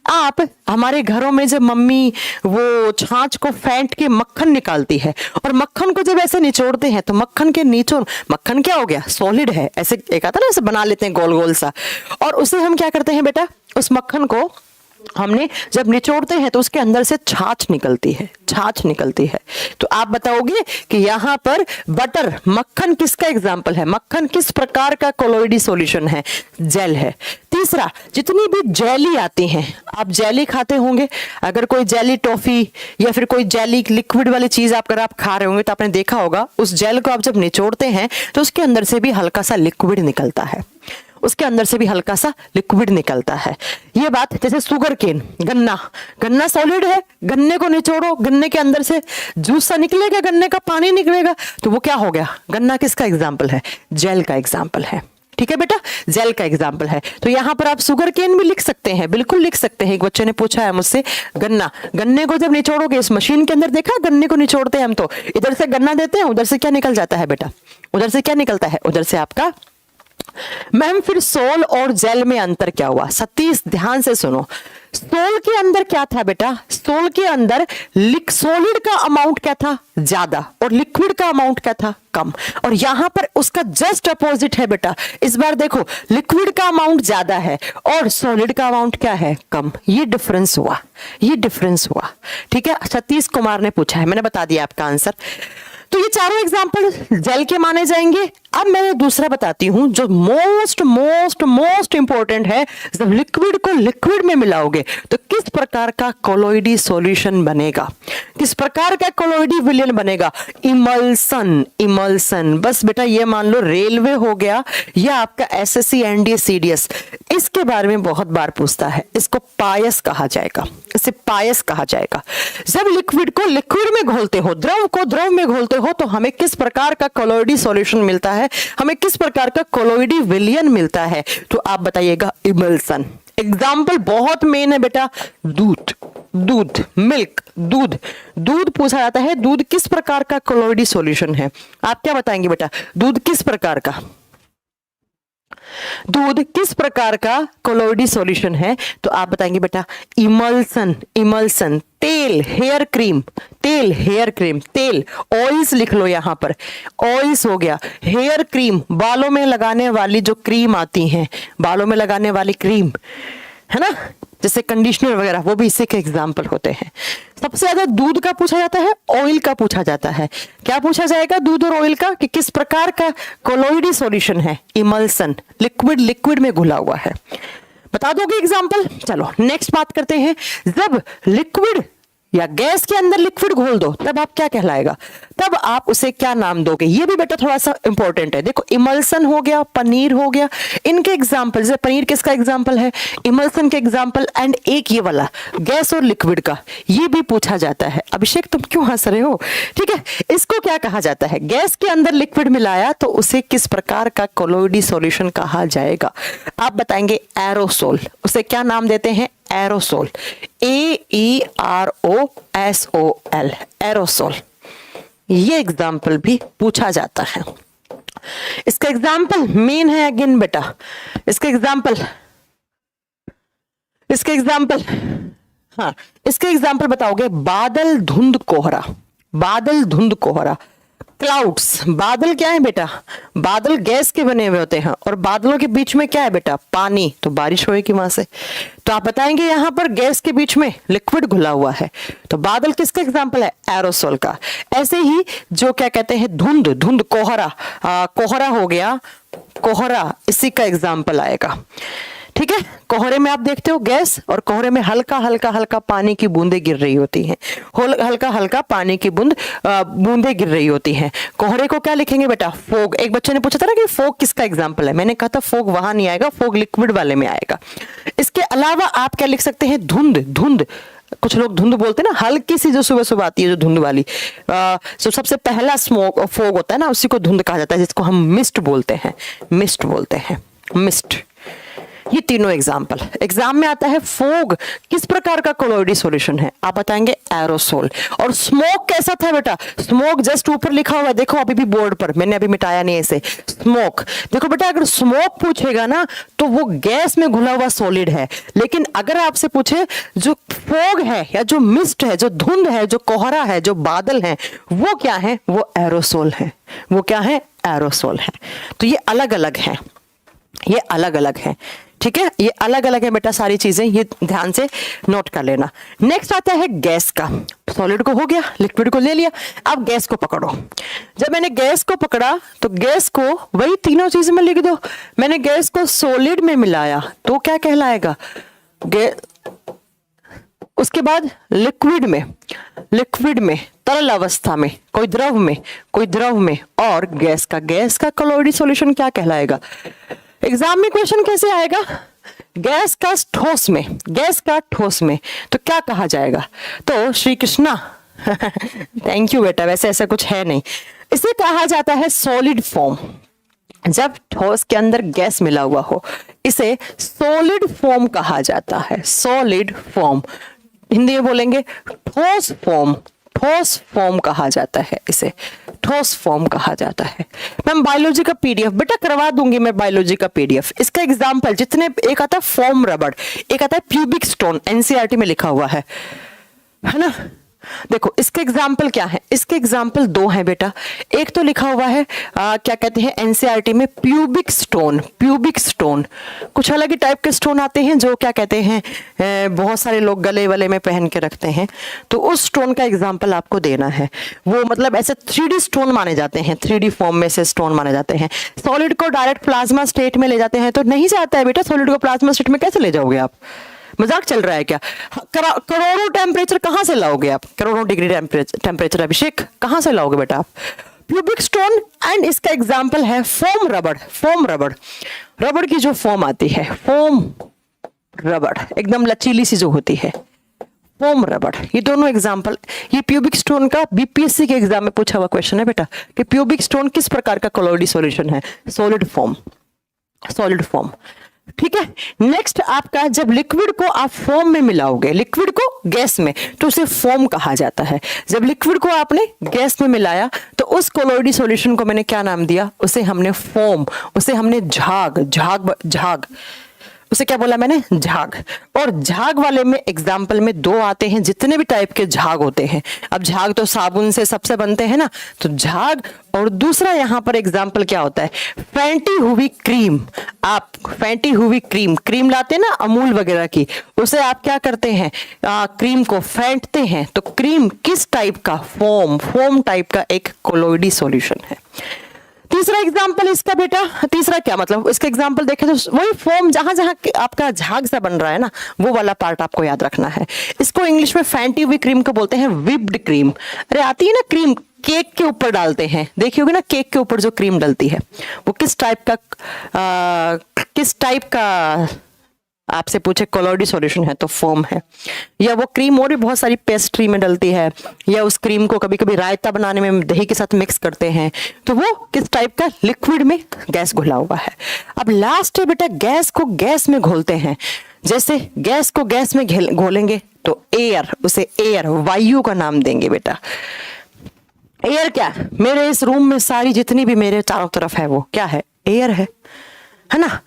आप हमारे घरों में जब मम्मी वो छाछ को फेंट के मक्खन निकालती है, और मक्खन को जब ऐसे निचोड़ते हैं तो मक्खन के नीचोड़, मक्खन क्या हो गया, सॉलिड है, ऐसे एक आता ना, ऐसे बना लेते हैं गोल गोल सा, और उसे हम क्या करते हैं बेटा, उस मक्खन को हमने जब निचोड़ते हैं तो उसके अंदर से छाछ निकलती है, छाछ निकलती है। तो आप बताओगे कि यहां पर बटर, मक्खन किसका एग्जाम्पल है, मक्खन किस प्रकार का कोलोइडी सॉल्यूशन है, जेल है। तीसरा, जितनी भी जेली आती हैं, आप जेली खाते होंगे, अगर कोई जेली टॉफी या फिर कोई जेली लिक्विड वाली चीज अगर आप खा रहे होंगे तो आपने देखा होगा उस जेल को आप जब निचोड़ते हैं तो उसके अंदर से भी हल्का सा लिक्विड निकलता है, उसके अंदर से भी हल्का सा लिक्विड निकलता है। ये बात, जैसे शुगर केन, गन्ना सॉलिड है, गन्ने को निचोड़ो, गन्ने के अंदर से जूस सा निकलेगा, गन्ने का पानी निकलेगा, तो वो क्या हो गया, गन्ना किसका एग्जाम्पल है, जेल का एग्जाम्पल है। ठीक है बेटा, जेल का एग्जाम्पल है। तो यहां पर आप शुगर केन भी लिख सकते हैं, बिल्कुल लिख सकते हैं। एक बच्चे ने पूछा है मुझसे, गन्ने को जब निचोड़ोगे इस मशीन के अंदर, देखा गन्ने को निचोड़ते हैं हम, तो इधर से गन्ना देते हैं, उधर से क्या निकल जाता है बेटा, उधर से क्या निकलता है, उधर से आपका। मैम फिर सोल और जेल में अंतर क्या हुआ, सतीश ध्यान से सुनो। सोल के अंदर क्या था बेटा, सोल के अंदर सॉलिड का अमाउंट क्या था, ज्यादा, और लिक्विड का अमाउंट क्या था, कम। और यहां पर उसका जस्ट अपोजिट है बेटा। इस बार देखो लिक्विड का अमाउंट ज्यादा है और सॉलिड का अमाउंट क्या है, कम। ये डिफरेंस हुआ, ये डिफरेंस हुआ। ठीक है, सतीश कुमार ने पूछा है, मैंने बता दिया आपका आंसर। तो ये चारों एग्जाम्पल जेल के माने जाएंगे। अब मैं दूसरा बताती हूं जो मोस्ट मोस्ट मोस्ट इंपॉर्टेंट है। जब लिक्विड को लिक्विड में मिलाओगे तो किस प्रकार का कोलोइडी सॉल्यूशन बनेगा, किस प्रकार का कोलोइडी विलियन बनेगा, इमल्सन। इमल्सन, बस बेटा ये मान लो रेलवे हो गया या आपका एसएससी एनडीए सीडीएस, इसके बारे में बहुत बार पूछता है। इसको पायस कहा जाएगा, इसे पायस कहा जाएगा। जब लिक्विड को लिक्विड में घोलते हो, द्रव को द्रव में घोलते हो, तो हमें किस प्रकार का कोलोइडी सॉल्यूशन मिलता है, हमें किस प्रकार का कोलोइडी विलियन मिलता है, तो आप बताइएगा इमल्सन। एग्जाम्पल बहुत मेन है बेटा, दूध, दूध, मिल्क, दूध, दूध पूछा जाता है, दूध किस प्रकार का कोलोइडी सॉल्यूशन है, आप क्या बताएंगे बेटा, दूध किस प्रकार का, दूध किस प्रकार का कोलोइडी सॉल्यूशन है, तो आप बताएंगे बेटा इमल्सन। इमल्सन, तेल, हेयर क्रीम, तेल, हेयर क्रीम, तेल, ऑयल्स लिख लो यहां पर, ऑयल्स हो गया। हेयर क्रीम, बालों में लगाने वाली जो क्रीम आती हैं, बालों में लगाने वाली क्रीम है ना, जैसे कंडीशनर वगैरह, वो भी इसी के एग्जाम्पल होते हैं। सबसे ज्यादा दूध का पूछा जाता है, ऑयल का पूछा जाता है। क्या पूछा जाएगा, दूध और ऑयल का, कि किस प्रकार का कोलोइडी सॉल्यूशन है, इमल्सन, लिक्विड लिक्विड में घुला हुआ है। बता दोगे एग्जाम्पल। चलो नेक्स्ट बात करते हैं। जब लिक्विड या गैस के अंदर लिक्विड घोल दो तब आप क्या कहलाएगा, तब आप उसे क्या नाम दोगे, ये भी बेटा थोड़ा सा इंपॉर्टेंट है। देखो इमल्सन हो गया, पनीर हो गया, इनके एग्जाम्पल, जैसे पनीर किसका एग्जाम्पल है, इमल्सन के एग्जाम्पल, एंड एक ये वाला गैस और लिक्विड का, ये भी पूछा जाता है। अभिषेक तुम क्यों हंस रहे हो, ठीक है। इसको क्या कहा जाता है, गैस के अंदर लिक्विड मिलाया तो उसे किस प्रकार का कोलोइडी सॉल्यूशन कहा जाएगा, आप बताएंगे एरोसोल। उसे क्या नाम देते हैं, एरोसोल, AEROSOL, एरोसोल। ये एग्जाम्पल भी पूछा जाता है। इसका एग्जाम्पल मेन है अगेन बेटा, इसका एग्जाम्पल हाँ, इसके एग्जाम्पल बताओगे, बादल धुंध कोहरा, बादल धुंध कोहरा, क्लाउड्स, बादल क्या है बेटा, बादल गैस के बने हुए होते हैं और बादलों के बीच में क्या है बेटा, पानी, तो बारिश होएगी वहां से। तो आप बताएंगे यहां पर गैस के बीच में लिक्विड घुला हुआ है, तो बादल किसका एग्जाम्पल है, एरोसोल का। ऐसे ही जो क्या कहते हैं धुंध, धुंध कोहरा, कोहरा हो गया, कोहरा इसी का एग्जाम्पल आएगा। ठीक है, कोहरे में आप देखते हो गैस, और कोहरे में हल्का हल्का हल्का पानी की बूंदें गिर रही होती हैं, हल्का हल्का पानी की बूंदें गिर रही होती हैं। कोहरे को क्या लिखेंगे बेटा, फोग। एक बच्चे ने पूछा था ना कि फोग किसका एग्जाम्पल है, मैंने कहा था फोग वहां नहीं आएगा, फोग लिक्विड वाले में आएगा। इसके अलावा आप क्या लिख सकते हैं, धुंध, धुंध, कुछ लोग धुंध बोलते हैं ना, हल्की सी जो सुबह सुबह आती है जो धुंध वाली, जो सबसे पहला स्मोक फोग होता है ना, उसी को धुंध कहा जाता है, जिसको हम मिस्ट बोलते हैं, मिस्ट बोलते हैं, मिस्ट। ये तीनों एग्जाम्पल एग्जाम में आता है। फोग किस प्रकार का कोलोइडी सॉल्यूशन है, आप बताएंगे एरोसोल। और स्मोक कैसा था बेटा, स्मोक जस्ट ऊपर लिखा हुआ है, देखो अभी भी बोर्ड पर, मैंने अभी मिटाया नहीं इसे, स्मोक। देखो बेटा अगर स्मोक पूछेगा ना तो वो गैस में घुला हुआ सॉलिड है, लेकिन अगर आपसे पूछे जो फोग है या जो मिस्ट है, जो धुंध है, जो कोहरा है, जो बादल है, वो क्या है, वो एरोसोल है, वो क्या है, एरोसोल है। तो ये अलग अलग है, ये अलग अलग है। ठीक है, ये अलग अलग है बेटा सारी चीजें, ये ध्यान से नोट कर लेना। नेक्स्ट आता है गैस का, सॉलिड को हो गया, लिक्विड को ले लिया, अब गैस को पकड़ो। जब मैंने गैस को पकड़ा तो गैस को वही तीनों चीजें में लिख दो। मैंने गैस को सॉलिड में मिलाया तो क्या कहलाएगा, उसके बाद लिक्विड में, लिक्विड में, तरल अवस्था में, कोई द्रव में, कोई द्रव में, और गैस का कोलोइडी सॉल्यूशन क्या कहलाएगा। एग्जाम में क्वेश्चन कैसे आएगा, गैस का ठोस में, गैस का ठोस में, तो क्या कहा जाएगा, तो श्री कृष्णा थैंक यू बेटा, वैसे ऐसा कुछ है नहीं, इसे कहा जाता है सॉलिड फॉर्म। जब ठोस के अंदर गैस मिला हुआ हो इसे सॉलिड फॉर्म कहा जाता है, सॉलिड फॉर्म। हिंदी में बोलेंगे ठोस फॉर्म, ठोस फॉर्म कहा जाता है इसे, ठोस फॉर्म कहा जाता है। मैम बायोलॉजी का पीडीएफ बेटा करवा दूंगी मैं, बायोलॉजी का पीडीएफ। इसका एग्जांपल जितने, एक आता है फोम रबड़, एक आता है प्यूबिक स्टोन, एनसीईआरटी में लिखा हुआ है ना। देखो इसके एग्जाम्पल क्या है, इसके एग्जाम्पल दो हैं बेटा। एक तो लिखा हुआ है क्या कहते हैं एनसीईआरटी में, प्यूबिक स्टोन। प्यूबिक स्टोन कुछ अलग ही टाइप के स्टोन आते हैं जो क्या कहते हैं बहुत सारे लोग गले वाले में पहन के रखते हैं, तो उस स्टोन का एग्जाम्पल आपको देना है। वो मतलब ऐसे 3D स्टोन माने जाते हैं, 3D फॉर्म में से स्टोन माने जाते हैं। सॉलिड को डायरेक्ट प्लाज्मा स्टेट में ले जाते हैं तो नहीं जाता है बेटा, सॉलिड को प्लाज्मा स्टेट में कैसे ले जाओगे आप, मजाक चल रहा है क्या। करोड़ों टेम्परेचर कहां से लाओगे आप, करोड़ों डिग्री टेम्परेचर अभिषेक कहां से लाओगे बेटा आप, प्यूबिक स्टोन। एंड इसका एग्जांपल है फोम रबड़। फोम रबड़, रबड़ की जो फॉर्म आती है, फोम रबड़ एकदम लचीली सी जो होती है, फोम रबड़। ये दोनों एग्जांपल, ये प्यूबिक स्टोन का बीपीएससी के एग्जाम में पूछा हुआ क्वेश्चन है बेटा कि प्यूबिक स्टोन किस प्रकार का कोलोइडी सॉल्यूशन है, सॉलिड फॉर्म, सॉलिड फॉर्म। ठीक है, नेक्स्ट आपका जब लिक्विड को आप फॉर्म में मिलाओगे, लिक्विड को गैस में, तो उसे फॉर्म कहा जाता है। जब लिक्विड को आपने गैस में मिलाया तो उस कोलोइडी सॉल्यूशन को मैंने क्या नाम दिया, उसे हमने फॉर्म, उसे हमने झाग, झाग, झाग, उसे क्या बोला मैंने, झाग। और झाग वाले में एग्जाम्पल में दो आते हैं, जितने भी टाइप के झाग होते हैं। अब झाग तो साबुन से सबसे बनते हैं ना, तो झाग। और दूसरा यहाँ पर एग्जाम्पल क्या होता है, फेंटी हुई क्रीम। आप फेंटी हुई क्रीम, क्रीम लाते हैं ना अमूल वगैरह की, उसे आप क्या करते हैं, क्रीम को फेंटते हैं, तो क्रीम किस टाइप का, फोम, फोम टाइप का एक कोलोइडी सॉल्यूशन है। तीसरा एग्जाम्पल इसका बेटा, तीसरा क्या मतलब, इसका एग्जाम्पल देखें तो वही फॉर्म, जहां जहां आपका झाग सा बन रहा है ना, वो वाला पार्ट आपको याद रखना है। इसको इंग्लिश में फैंटी हुई क्रीम को बोलते हैं व्हिप्ड क्रीम। अरे आती है ना क्रीम, केक के ऊपर डालते हैं, देखी होगी ना केक के ऊपर जो क्रीम डलती है, वो किस टाइप का आपसे पूछे कोलोइडी सॉल्यूशन है तो फॉर्म है। या वो क्रीम और भी बहुत सारी पेस्ट्री में डलती है, या उस क्रीम को कभी कभी रायता बनाने में दही के साथ मिक्स करते हैं, तो वो किस टाइप का, लिक्विड में गैस घुला हुआ है। अब लास्ट है बेटा, गैस को गैस में घोलते हैं। जैसे गैस को गैस में घोलेंगे तो एयर, उसे एयर, वायु का नाम देंगे बेटा। एयर क्या है? मेरे इस रूम में सारी जितनी भी मेरे चारों तरफ है वो क्या है? एयर है ना?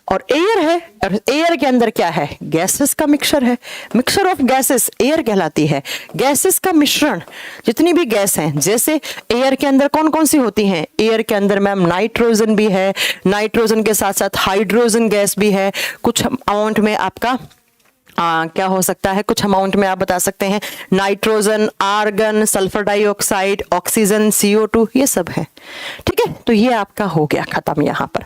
और एयर है, और एयर के अंदर क्या है? गैसेस का मिक्सचर है। मिक्सचर ऑफ गैसेस एयर कहलाती है। गैसेस का मिश्रण, जितनी भी गैस हैं, जैसे एयर के अंदर कौन कौन सी होती हैं? एयर के अंदर मैम नाइट्रोजन भी है, नाइट्रोजन के साथ साथ हाइड्रोजन गैस भी है, कुछ अमाउंट में आपका क्या हो सकता है, कुछ अमाउंट में आप बता सकते हैं nitrogen, argon, sulphur dioxide, oxygen, CO2, ये सब है। ठीक है, तो ये आपका हो गया खत्म। यहाँ पर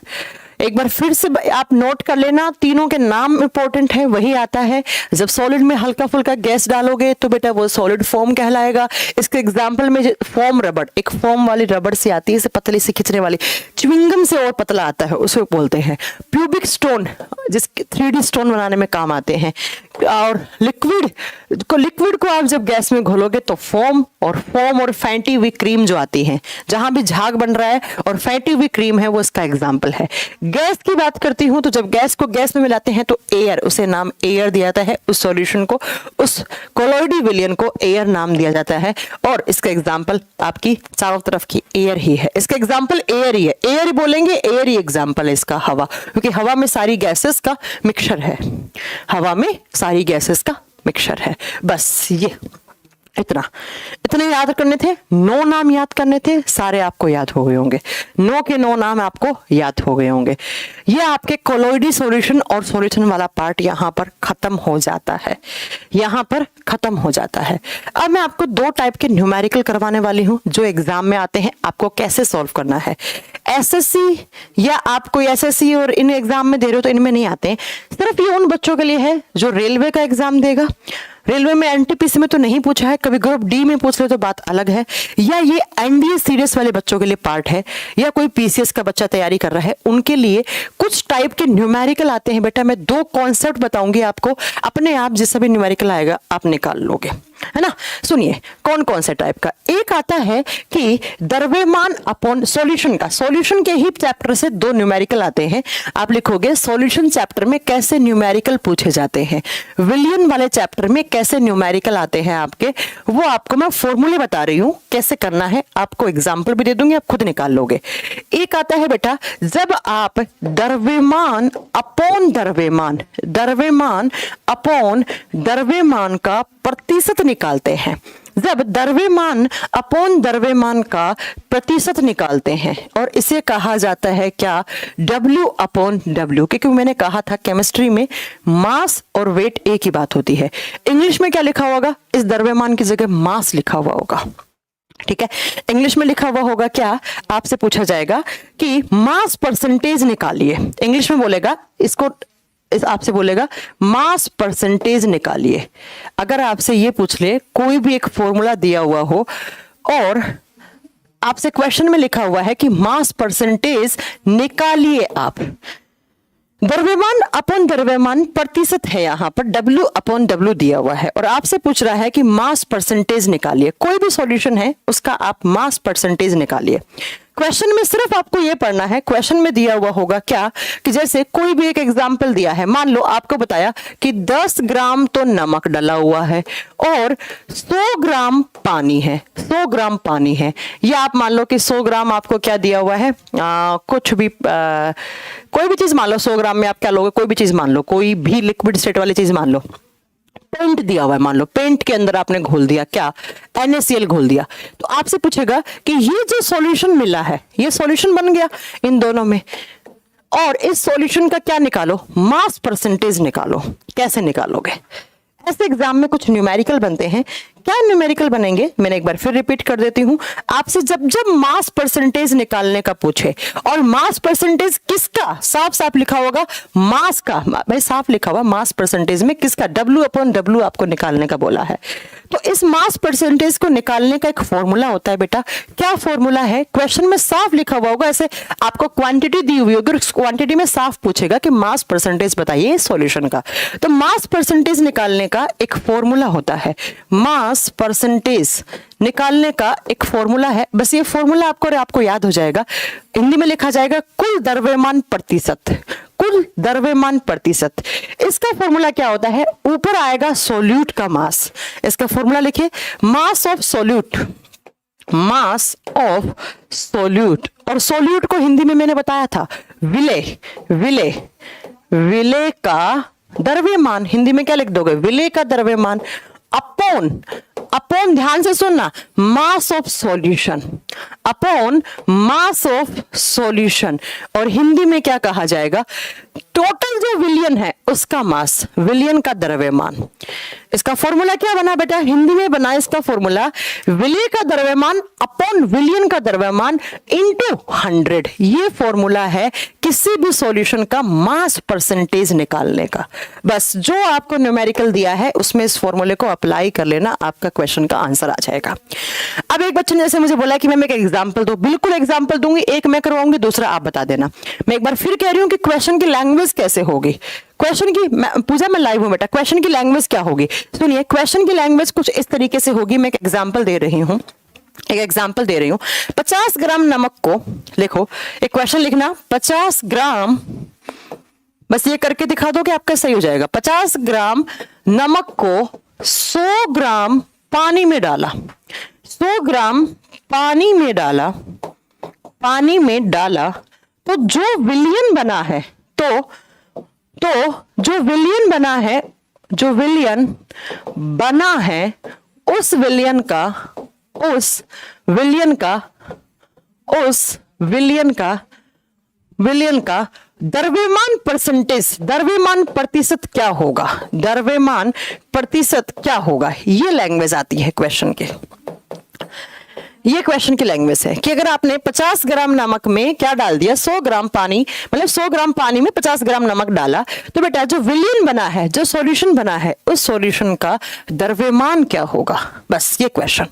एक बार फिर से आप नोट कर लेना, तीनों के नाम इंपॉर्टेंट है। वही आता है, जब सॉलिड में हल्का फुल्का गैस डालोगे तो बेटा वो सॉलिड फॉर्म कहलाएगा। इसके एग्जाम्पल में फॉर्म रबड़, एक फॉर्म वाली रबड़ से आती है, इसे पतली से खींचने वाली, च्युइंगम से और पतला आता है, उसे बोलते हैं प्यूबिक स्टोन, जिसके 3D स्टोन बनाने में काम आते हैं। और लिक्विड को आप जब गैस में घोलोगे तो फोम और फैंटी हुई क्रीम जो आती है, जहां भी झाग बन रहा है और फैंटी हुई क्रीम है, वो इसका एग्जाम्पल है। गैस की बात करती हूं तो जब गैस को गैस में मिलाते हैं तो एयर, उसे नाम एयर दिया जाता है। उस सॉल्यूशन को, उस कोलॉइडी विलयन को एयर नाम दिया जाता है। और इसका एग्जाम्पल आपकी चारों तरफ की एयर ही है। इसका एग्जाम्पल एयर ही है, एयर ही बोलेंगे, एयर ही एग्जाम्पल है इसका। हवा, क्योंकि हवा में सारी गैसेस का मिक्सचर है, हवा में सारी गैसेस का मिक्सचर है। बस ये इतने याद करने थे, 9 नाम याद करने थे, सारे आपको याद हो गए होंगे। 9 के 9 नाम आपको याद हो गए होंगे। ये आपके कोलॉइडी सॉल्यूशन और सॉल्यूशन वाला पार्ट यहाँ पर खत्म हो जाता है, यहाँ पर खत्म हो जाता है। अब मैं आपको 2 टाइप के न्यूमेरिकल करवाने वाली हूँ जो एग्जाम में आते हैं, आपको कैसे सॉल्व करना है। SSC या आप कोई SSC और इन एग्जाम में दे रहे हो तो इनमें नहीं आते हैं, सिर्फ ये उन बच्चों के लिए है जो रेलवे का एग्जाम देगा। रेलवे में NTPC में तो नहीं पूछा है, कभी ग्रुप D में पूछ ले तो बात अलग है। या ये NDA सीरियस वाले बच्चों के लिए पार्ट है, या कोई PCS का बच्चा तैयारी कर रहा है, उनके लिए कुछ टाइप के न्यूमेरिकल आते हैं। बेटा मैं 2 कॉन्सेप्ट बताऊंगी आपको, अपने आप जिससे भी न्यूमेरिकल आएगा आप निकाल लोगे, है ना। सुनिए कौन कौन से टाइप का। एक आता है कि द्रव्यमान अपॉन सॉल्यूशन का, सॉल्यूशन के ही चैप्टर से 2 न्यूमेरिकल आते हैं। आप लिखोगे सॉल्यूशन चैप्टर में कैसे न्यूमेरिकल पूछे जाते हैं, विलियन वाले चैप्टर में कैसे न्यूमेरिकल आते हैं आपके, वो आपको मैं फॉर्मूले बता रही हूं कैसे करना है, आपको एग्जाम्पल भी दे दूंगी, आप खुद निकाल लोगे। एक आता है बेटा जब आप द्रव्यमान अपॉन द्रव्यमान का प्रतिशत निकालते हैं, जब द्रव्यमान अपॉन द्रव्यमान का प्रतिशत निकालते हैं, और इसे कहा जाता है क्या? W upon W। क्योंकि मैंने कहा था केमिस्ट्री में मास और वेट एक ही बात होती है। इंग्लिश में क्या लिखा होगा? इस द्रव्यमान की जगह मास लिखा हुआ होगा। ठीक है, इंग्लिश में लिखा हुआ होगा क्या? आपसे पूछा जाएगा कि मास परसेंटेज निकालिए, इंग्लिश में बोलेगा इसको, आपसे बोलेगा मास परसेंटेज निकालिए। अगर आपसे ये पूछ ले, कोई भी एक फॉर्मूला दिया हुआ हो और आपसे क्वेश्चन में लिखा हुआ है कि मास परसेंटेज निकालिए, आप द्रव्यमान अपॉन द्रव्यमान प्रतिशत है, यहां पर W अपॉन W दिया हुआ है, और आपसे पूछ रहा है कि मास परसेंटेज निकालिए। कोई भी सॉल्यूशन है उसका आप मास परसेंटेज निकालिए। क्वेश्चन में सिर्फ आपको यह पढ़ना है, क्वेश्चन में दिया हुआ होगा क्या कि जैसे कोई भी एक एग्जाम्पल दिया है, मान लो आपको बताया कि 10 ग्राम तो नमक डला हुआ है और 100 ग्राम पानी है, 100 ग्राम पानी है, या आप मान लो कि 100 ग्राम आपको क्या दिया हुआ है, कुछ भी कोई भी चीज मान लो, 100 ग्राम में आप क्या लोगे, कोई भी चीज मान लो, कोई भी लिक्विड स्टेट वाली चीज मान लो, पेंट दिया हुआ है, मान लो पेंट के अंदर आपने घोल दिया क्या, NaCl घोल दिया, तो आपसे पूछेगा कि ये जो सॉल्यूशन मिला है, ये सॉल्यूशन बन गया इन दोनों में, और इस सॉल्यूशन का क्या निकालो, मास परसेंटेज निकालो। कैसे निकालोगे? ऐसे एग्जाम में कुछ न्यूमेरिकल बनते हैं। क्या न्यूमेरिकल बनेंगे, मैंने एक बार फिर रिपीट कर देती हूं, आपसे जब जब मास परसेंटेज निकालने का पूछे, और मास परसेंटेज किसका, साफ साफ लिखा होगा मास का, भाई साफ लिखा हुआ मास परसेंटेज में किसका, W अपॉन W आपको निकालने का बोला है। तो इस मास परसेंटेज को निकालने का एक फॉर्मूला होता है बेटा। क्या फॉर्मूला है? क्वेश्चन में साफ लिखा हुआ होगा, ऐसे आपको क्वांटिटी दी हुई होगी, उस क्वांटिटी में साफ पूछेगा कि मास परसेंटेज बताइए सॉल्यूशन का। तो मास परसेंटेज निकालने का एक फॉर्मूला होता है, मास परसेंटेज निकालने का एक फॉर्मूला है। बस ये फॉर्मूला आपको याद हो जाएगा। हिंदी में लिखा जाएगा कुल द्रव्यमान प्रतिशत, कुल द्रव्यमान प्रतिशत। इसका फॉर्मूला क्या होता है? ऊपर आएगा सोल्यूट का मास, इसका फॉर्मूला लिखिए, mass of solute mass of solute. और सोल्यूट को हिंदी में मैंने बताया था विलेय। विलेय, विलेय का द्रव्यमान हिंदी में क्या लिख दोगे? विलेय का द्रव्यमान अपॉन, अपॉन ध्यान से सुनना, mass of solution, upon mass of solution. और हिंदी में क्या कहा जाएगा? टोटल जो विलियन है उसका मास, विलियन का द्रव्यमान। इसका फॉर्मूला क्या बना बेटा? हिंदी में बना इसका फॉर्मूला विलेय का द्रव्यमान अपॉन विलियन का द्रव्यमान इनटू 100। ये फॉर्मूला है किसी भी सॉल्यूशन का मास परसेंटेज निकालने का। बस जो आपको न्यूमेरिकल दिया है उसमें इस फॉर्मूले को अप्लाई कर लेना, आपका क्वेश्चन का आंसर आ जाएगा। अब एक बच्चे ने जैसे मुझे बोला कि मैम एक एग्जांपल दो, बिल्कुल एग्जांपल दूंगी, एक मैं करवाऊंगी, दूसरा आप बता देना। मैं एक बार फिर कह रही हूं कि क्वेश्चन की लैंग्वेज कैसे होगी। क्वेश्चन की पूजा मैं लाइव हूं बेटा, क्वेश्चन की लैंग्वेज क्या होगी? सुनिए, क्वेश्चन की लैंग्वेज कुछ इस तरीके से होगी। मैं एक एग्जांपल दे रही हूं, एक एग्जांपल दे रही हूं। 50 ग्राम नमक को लिखो, एक क्वेश्चन लिखना, 50 ग्राम, बस ये करके दिखा दो कि आपका सही हो जाएगा। 50 ग्राम नमक को 100 ग्राम पानी में डाला, 100 ग्राम पानी में डाला, पानी में डाला, तो जो विलियन बना है, तो जो विलियन बना है, जो विलियन बना है उस विलियन का, उस विलियन का, उस विलियन का, विलियन का द्रव्यमान परसेंटेज, द्रव्यमान प्रतिशत क्या होगा? द्रव्यमान प्रतिशत क्या होगा? ये लैंग्वेज आती है क्वेश्चन के। ये क्वेश्चन की लैंग्वेज है कि अगर आपने 50 ग्राम नमक में क्या डाल दिया, 100 ग्राम पानी, मतलब 100 ग्राम पानी में 50 ग्राम नमक डाला, तो बेटा जो विलियन बना है, जो सॉल्यूशन बना है, उस सॉल्यूशन का द्रव्यमान क्या होगा? बस ये क्वेश्चन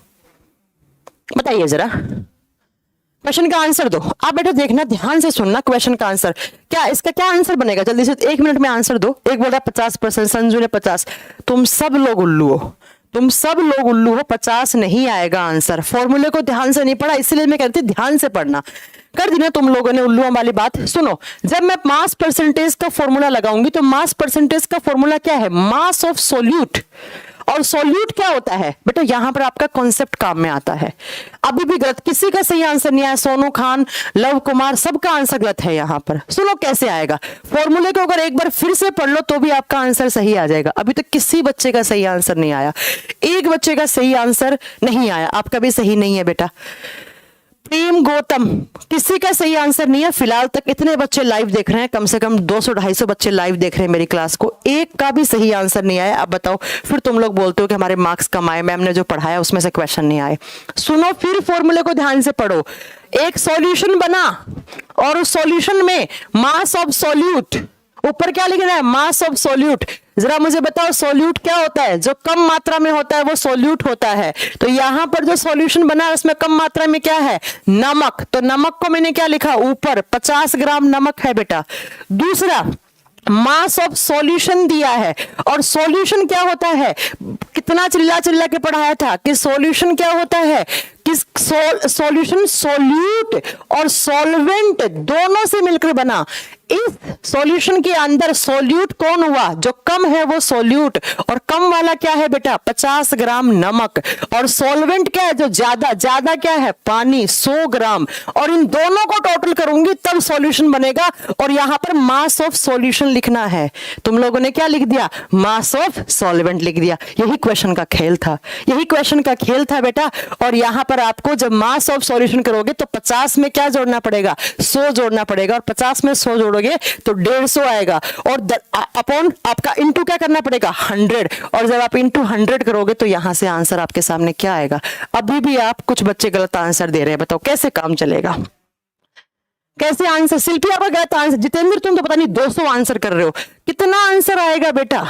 बताइए जरा, क्वेश्चन का आंसर दो। आप बेटा देखना, ध्यान से सुनना क्वेश्चन का आंसर क्या, इसका क्या आंसर बनेगा? जल्दी से 1 मिनट में आंसर दो। एक बोल रहा 50%, संजू ने 50, तुम सब लोग उल्लू हो, तुम सब लोग उल्लू हो, 50 नहीं आएगा आंसर। फॉर्मूले को ध्यान से नहीं पढ़ा, इसलिए मैं कहती ध्यान से पढ़ना। कर दी ना तुम लोगों ने उल्लू वाली बात। सुनो, जब मैं मास परसेंटेज का फॉर्मूला लगाऊंगी तो मास परसेंटेज का फॉर्मूला क्या है? Mass of solute. और सोल्यूट क्या होता है बेटा? यहां पर आपका कॉन्सेप्ट काम में आता है। अभी भी गलत, किसी का सही आंसर नहीं आया। सोनू खान, लव कुमार, सबका आंसर गलत है यहां पर। सुनो कैसे आएगा फॉर्मूले को, अगर एक बार फिर से पढ़ लो तो भी आपका आंसर सही आ जाएगा। अभी तक किसी बच्चे का सही आंसर नहीं आया, एक बच्चे का सही आंसर नहीं आया, आपका भी सही नहीं है बेटा। प्रेम गौतम, किसी का सही आंसर नहीं है फिलहाल तक। इतने बच्चे लाइव देख रहे हैं, कम से कम 200-250 बच्चे लाइव देख रहे हैं मेरी क्लास को, एक का भी सही आंसर नहीं आया। अब बताओ, फिर तुम लोग बोलते हो कि हमारे मार्क्स कम आए, मैम ने जो पढ़ाया उसमें से क्वेश्चन नहीं आए। सुनो फिर फॉर्मूले को ध्यान से पढ़ो। एक सॉल्यूशन बना और उस सॉल्यूशन में मास ऑफ सॉल्यूट, ऊपर क्या लिखना है? Mass of solute. जरा मुझे बताओ सोल्यूट क्या होता है? जो कम मात्रा में होता है वो सोल्यूट होता है। तो यहां पर जो सॉल्यूशन बना है उसमें कम मात्रा में क्या है? नमक। तो नमक को मैंने क्या लिखा ऊपर? 50 ग्राम नमक है बेटा। दूसरा, मास ऑफ सॉल्यूशन दिया है, और सॉल्यूशन क्या होता है? कितना चिल्ला चिल्ला के पढ़ाया था कि सॉल्यूशन क्या होता है? किस सॉल्यूशन सोल्यूट और सॉल्वेंट दोनों से मिलकर बना। इस सॉल्यूशन के अंदर सोल्यूट कौन हुआ? जो कम है वो सोल्यूट, और कम वाला क्या है बेटा? 50 ग्राम नमक। और सॉल्वेंट क्या है? जो ज्यादा, ज्यादा क्या है? पानी 100 ग्राम। और इन दोनों को टोटल करूंगी तब सॉल्यूशन बनेगा। और यहां पर मास ऑफ सॉल्यूशन लिखना है। तुम लोगों ने क्या लिख दिया? मास ऑफ सॉल्वेंट लिख दिया। यही क्वेश्चन का खेल था, यही क्वेश्चन का खेल था बेटा। और यहां पर आपको जब मास ऑफ सॉल्यूशन करोगे तो 50 में क्या जोड़ना पड़ेगा? 100 जोड़ना पड़ेगा, और 50 में 100 जोड़ोगे तो 150 आएगा। और अपॉन आपका इंटू क्या करना पड़ेगा? 100। और जब आप इंटू 100 करोगे तो यहां से आंसर आपके सामने क्या आएगा? अभी भी आप कुछ बच्चे गलत आंसर दे रहे हैं, बताओ कैसे काम चलेगा? कैसे आंसर? शिल्पी आपका गलत आंसर। जितेंद्र तुम तो पता नहीं 200 आंसर कर रहे हो, कितना आंसर आएगा बेटा?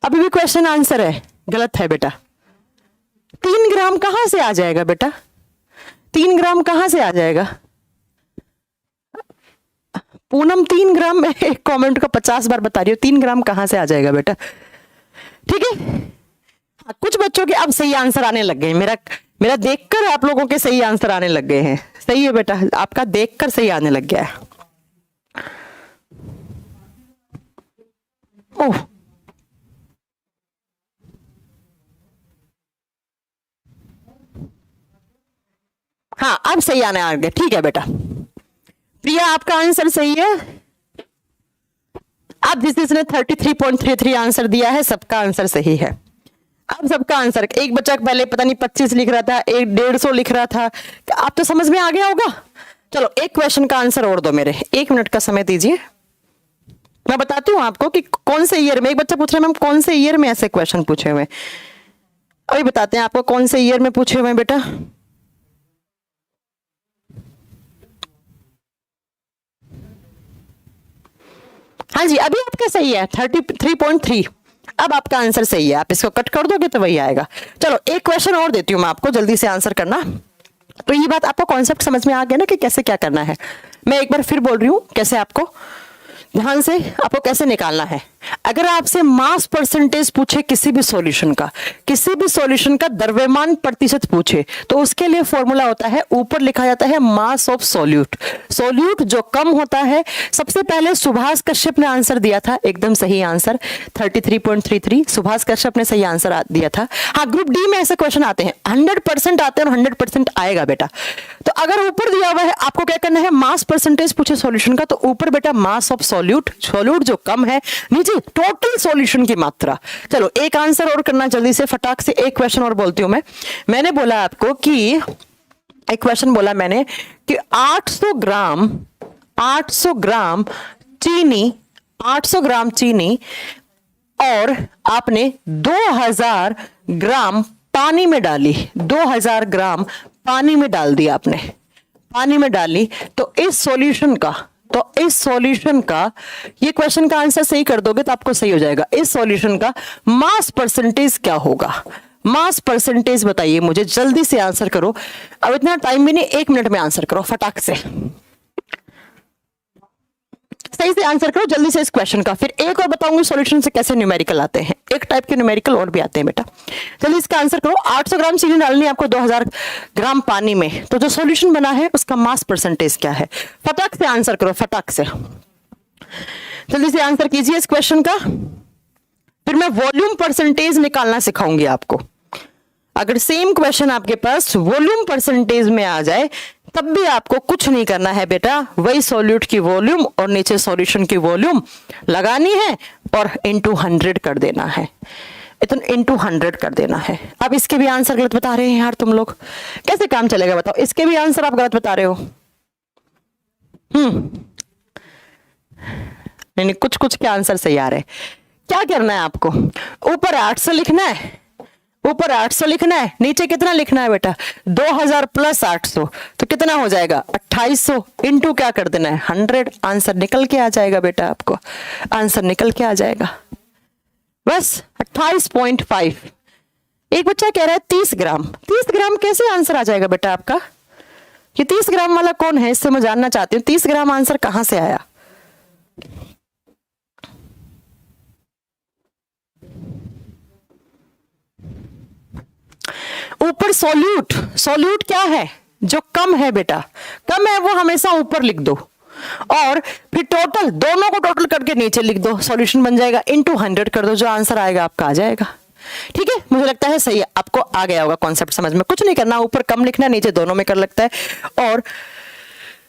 अभी भी क्वेश्चन आंसर है, गलत है बेटा। 3 ग्राम कहां से आ जाएगा बेटा? 3 ग्राम कहां से आ जाएगा? पूनम 3 ग्राम में एक कमेंट का 50 बार बता रही हो, 3 ग्राम कहां से आ जाएगा बेटा? ठीक है, कुछ बच्चों के अब सही आंसर आने लग गए। मेरा देखकर आप लोगों के सही आंसर आने लग गए हैं। सही है बेटा, आपका देखकर सही आने लग गया है। ओह, हाँ अब सही आने आ गया, ठीक है बेटा। प्रिया आपका आंसर सही है। अब जिसने 33.33 आंसर दिया है सबका आंसर सही है। अब सबका आंसर, एक बच्चा पहले पता नहीं 25 लिख रहा था, एक 150 लिख रहा था, आप तो समझ में आ गया होगा। चलो एक क्वेश्चन का आंसर और दो, मेरे 1 मिनट का समय दीजिए, मैं बताती हूँ आपको कि कौन से ईयर में। एक बच्चा पूछ रहा है मैम कौन से ईयर में ऐसे क्वेश्चन पूछे हुए, अभी बताते हैं आपको कौन से ईयर में पूछे हुए बेटा। हाँ जी अभी आपका सही है 33.3, अब आपका आंसर सही है, आप इसको कट कर दोगे तो वही आएगा। चलो एक क्वेश्चन और देती हूँ मैं आपको, जल्दी से आंसर करना। तो ये बात आपको कॉन्सेप्ट समझ में आ गया ना कि कैसे क्या करना है। मैं एक बार फिर बोल रही हूँ कैसे, आपको ध्यान से आपको कैसे निकालना है। अगर आपसे मास परसेंटेज पूछे किसी भी सॉल्यूशन का, किसी भी सॉल्यूशन का द्रव्यमान प्रतिशत पूछे, तो उसके लिए फॉर्मूला होता है, ऊपर लिखा जाता है मास ऑफ सॉल्यूट। सॉल्यूट जो कम होता है, सबसे पहले सुभाष कश्यप ने आंसर दिया था, एकदम सही आंसर 33.33, सुभाष कश्यप ने सही आंसर दिया था। हाँ ग्रुप डी में ऐसे क्वेश्चन आते हैं, 100% आते हैं और 100% आएगा बेटा। तो अगर ऊपर दिया हुआ है आपको क्या करना है, मास परसेंटेज पूछे सॉल्यूशन का, तो ऊपर बेटा मास ऑफ सॉल्यूट, सॉल्यूट जो कम है, नीचे टोटल सॉल्यूशन की मात्रा। चलो एक आंसर और करना जल्दी से, फटाक से एक क्वेश्चन और बोलती हूं मैं। मैंने बोला आपको कि एक क्वेश्चन बोला मैंने कि 800 ग्राम चीनी, 800 ग्राम चीनी और आपने 2000 ग्राम पानी में डाली, 2000 ग्राम पानी में डाल दिया आपने, पानी में डाली, तो इस सॉल्यूशन का ये क्वेश्चन का आंसर सही कर दोगे तो आपको सही हो जाएगा। इस सॉल्यूशन का मास परसेंटेज क्या होगा, मास परसेंटेज बताइए मुझे, जल्दी से आंसर करो। अब इतना टाइम भी नहीं, 1 मिनट में आंसर करो, फटाक से सही से आंसर करो जल्दी से इस क्वेश्चन का। फिर एक और बताऊंगी सॉल्यूशन से कैसे न्यूमेरिकल आते हैं, एक टाइप के न्यूमेरिकल और भी आते हैं बेटा। जल्दी इसका आंसर करो। 800 ग्राम चीनी डालनी है आपको 2000 ग्राम पानी में, तो जो सॉल्यूशन बना है उसका मास परसेंटेज क्या है, फटाक से आंसर करो, फटाक से जल्दी से आंसर कीजिए इस क्वेश्चन का। फिर मैं वॉल्यूम परसेंटेज निकालना सिखाऊंगी आपको। अगर सेम क्वेश्चन आपके पास वॉल्यूम परसेंटेज में आ जाए तब भी आपको कुछ नहीं करना है बेटा, वही सॉल्यूट की वॉल्यूम और नीचे सॉल्यूशन की वॉल्यूम लगानी है और इनटू 100 कर देना है, इतना इनटू 100 कर देना है। अब इसके भी आंसर गलत बता रहे हैं यार तुम लोग, कैसे काम चलेगा बताओ, इसके भी आंसर आप गलत बता रहे हो। नहीं कुछ कुछ के आंसर सही आ रहे हैं। क्या करना है आपको, ऊपर 800 लिखना है, ऊपर 800 लिखना है, नीचे कितना लिखना है बेटा 2000 प्लस 800, तो कितना हो जाएगा 2800, इनटू क्या कर देना है 100, आंसर निकल के आ जाएगा बेटा, आपको आंसर निकल के आ जाएगा बस 28.5। एक बच्चा कह रहा है 30 ग्राम, 30 ग्राम कैसे आंसर आ जाएगा बेटा आपका, ये 30 ग्राम वाला कौन है, इससे मैं जानना चाहती हूँ 30 ग्राम आंसर कहां से आया। ऊपर सॉल्यूट, सॉल्यूट क्या है जो कम है बेटा, कम है वो हमेशा ऊपर लिख दो, और फिर टोटल दोनों को टोटल करके नीचे लिख दो, सॉल्यूशन बन जाएगा, इनटू 100 कर दो, जो आंसर आएगा आपका आ जाएगा। ठीक है, मुझे लगता है सही है, आपको आ गया होगा कॉन्सेप्ट समझ में, कुछ नहीं करना, ऊपर कम लिखना है, नीचे दोनों में कर लगता है और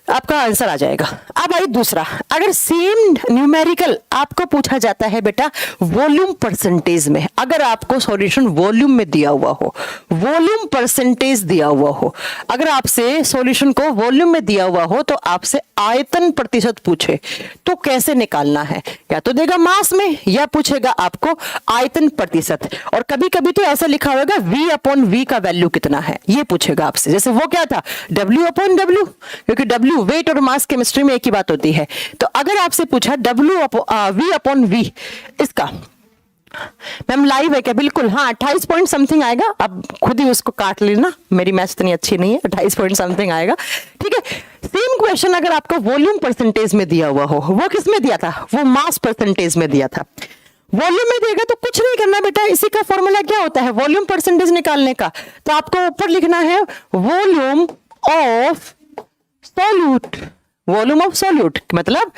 आपका आंसर आ जाएगा। अब आई दूसरा, अगर सेम न्यूमेरिकल आपको पूछा जाता है बेटा वॉल्यूम परसेंटेज में, अगर आपको सॉल्यूशन वॉल्यूम में दिया हुआ हो, वॉल्यूम परसेंटेज दिया हुआ हो, अगर आपसे सॉल्यूशन को वॉल्यूम में दिया हुआ हो तो आपसे आयतन प्रतिशत पूछे तो कैसे निकालना है, या तो देगा मास में या पूछेगा आपको आयतन प्रतिशत, और कभी कभी तो ऐसा लिखा होगा V/V का वैल्यू कितना है ये पूछेगा आपसे, जैसे वो क्या था W/W, क्योंकि W वेट और मास केमिस्ट्री में एक ही बात होती है। तो अगर आपसे पूछा V/V इसका, मैम लाइव है क्या, बिल्कुल हाँ 28 पॉइंट समथिंग आएगा, अब खुद ही उसको काट लेना, मेरी मैथ्स इतनी अच्छी नहीं है, 28 पॉइंट समथिंग आएगा। ठीक है, सेम क्वेश्चन अगर आपको वॉल्यूम परसेंटेज में दिया हुआ हो, वो किस में दिया था, वो मास परसेंटेज में दिया था, वॉल्यूम में देगा तो कुछ नहीं करना बेटा, इसी का फॉर्मूला क्या होता है वॉल्यूम परसेंटेज निकालने का, तो आपको ऊपर लिखना है volume of solute, volume of solute मतलब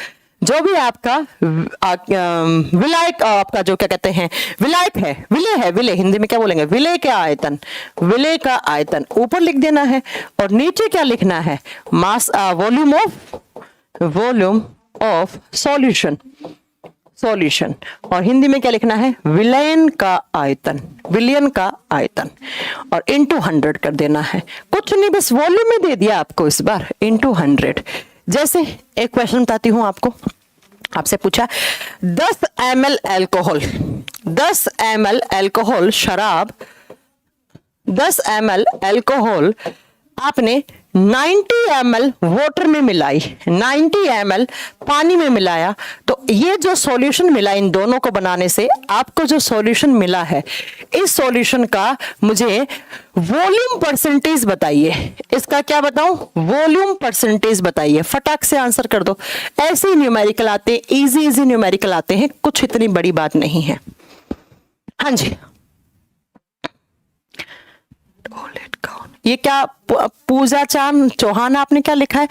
जो भी आपका विलायक, आपका जो क्या कहते हैं विलायक है, विलय है, विलय हिंदी में क्या बोलेंगे, विलय का आयतन, विलय का आयतन ऊपर लिख देना है और नीचे क्या लिखना है, mass volume of solution, solution. और हिंदी में क्या लिखना है, विलयन का आयतन, विलयन का आयतन, और इंटू 100 कर देना है। कुछ नहीं, बस वॉल्यूम में दे दिया आपको इस बार, इंटू 100। जैसे एक क्वेश्चन बताती हूं आपको, आपसे पूछा 10 ml एल्कोहल, 10 ml एल्कोहल शराब, 10 ml एल्कोहल आपने 90 ml वाटर में मिलाई, 90 ml पानी में मिलाया, तो ये जो सॉल्यूशन मिला इन दोनों को बनाने से आपको जो सॉल्यूशन मिला है, इस सॉल्यूशन का मुझे वॉल्यूम परसेंटेज बताइए। इसका क्या बताऊं, वॉल्यूम परसेंटेज बताइए। फटाक से आंसर कर दो। ऐसे ही न्यूमेरिकल आते हैं, इजी इजी न्यूमेरिकल आते हैं, कुछ इतनी बड़ी बात नहीं है। हाँ जी, ये क्या पूजा चांद चौहान आपने क्या लिखा है,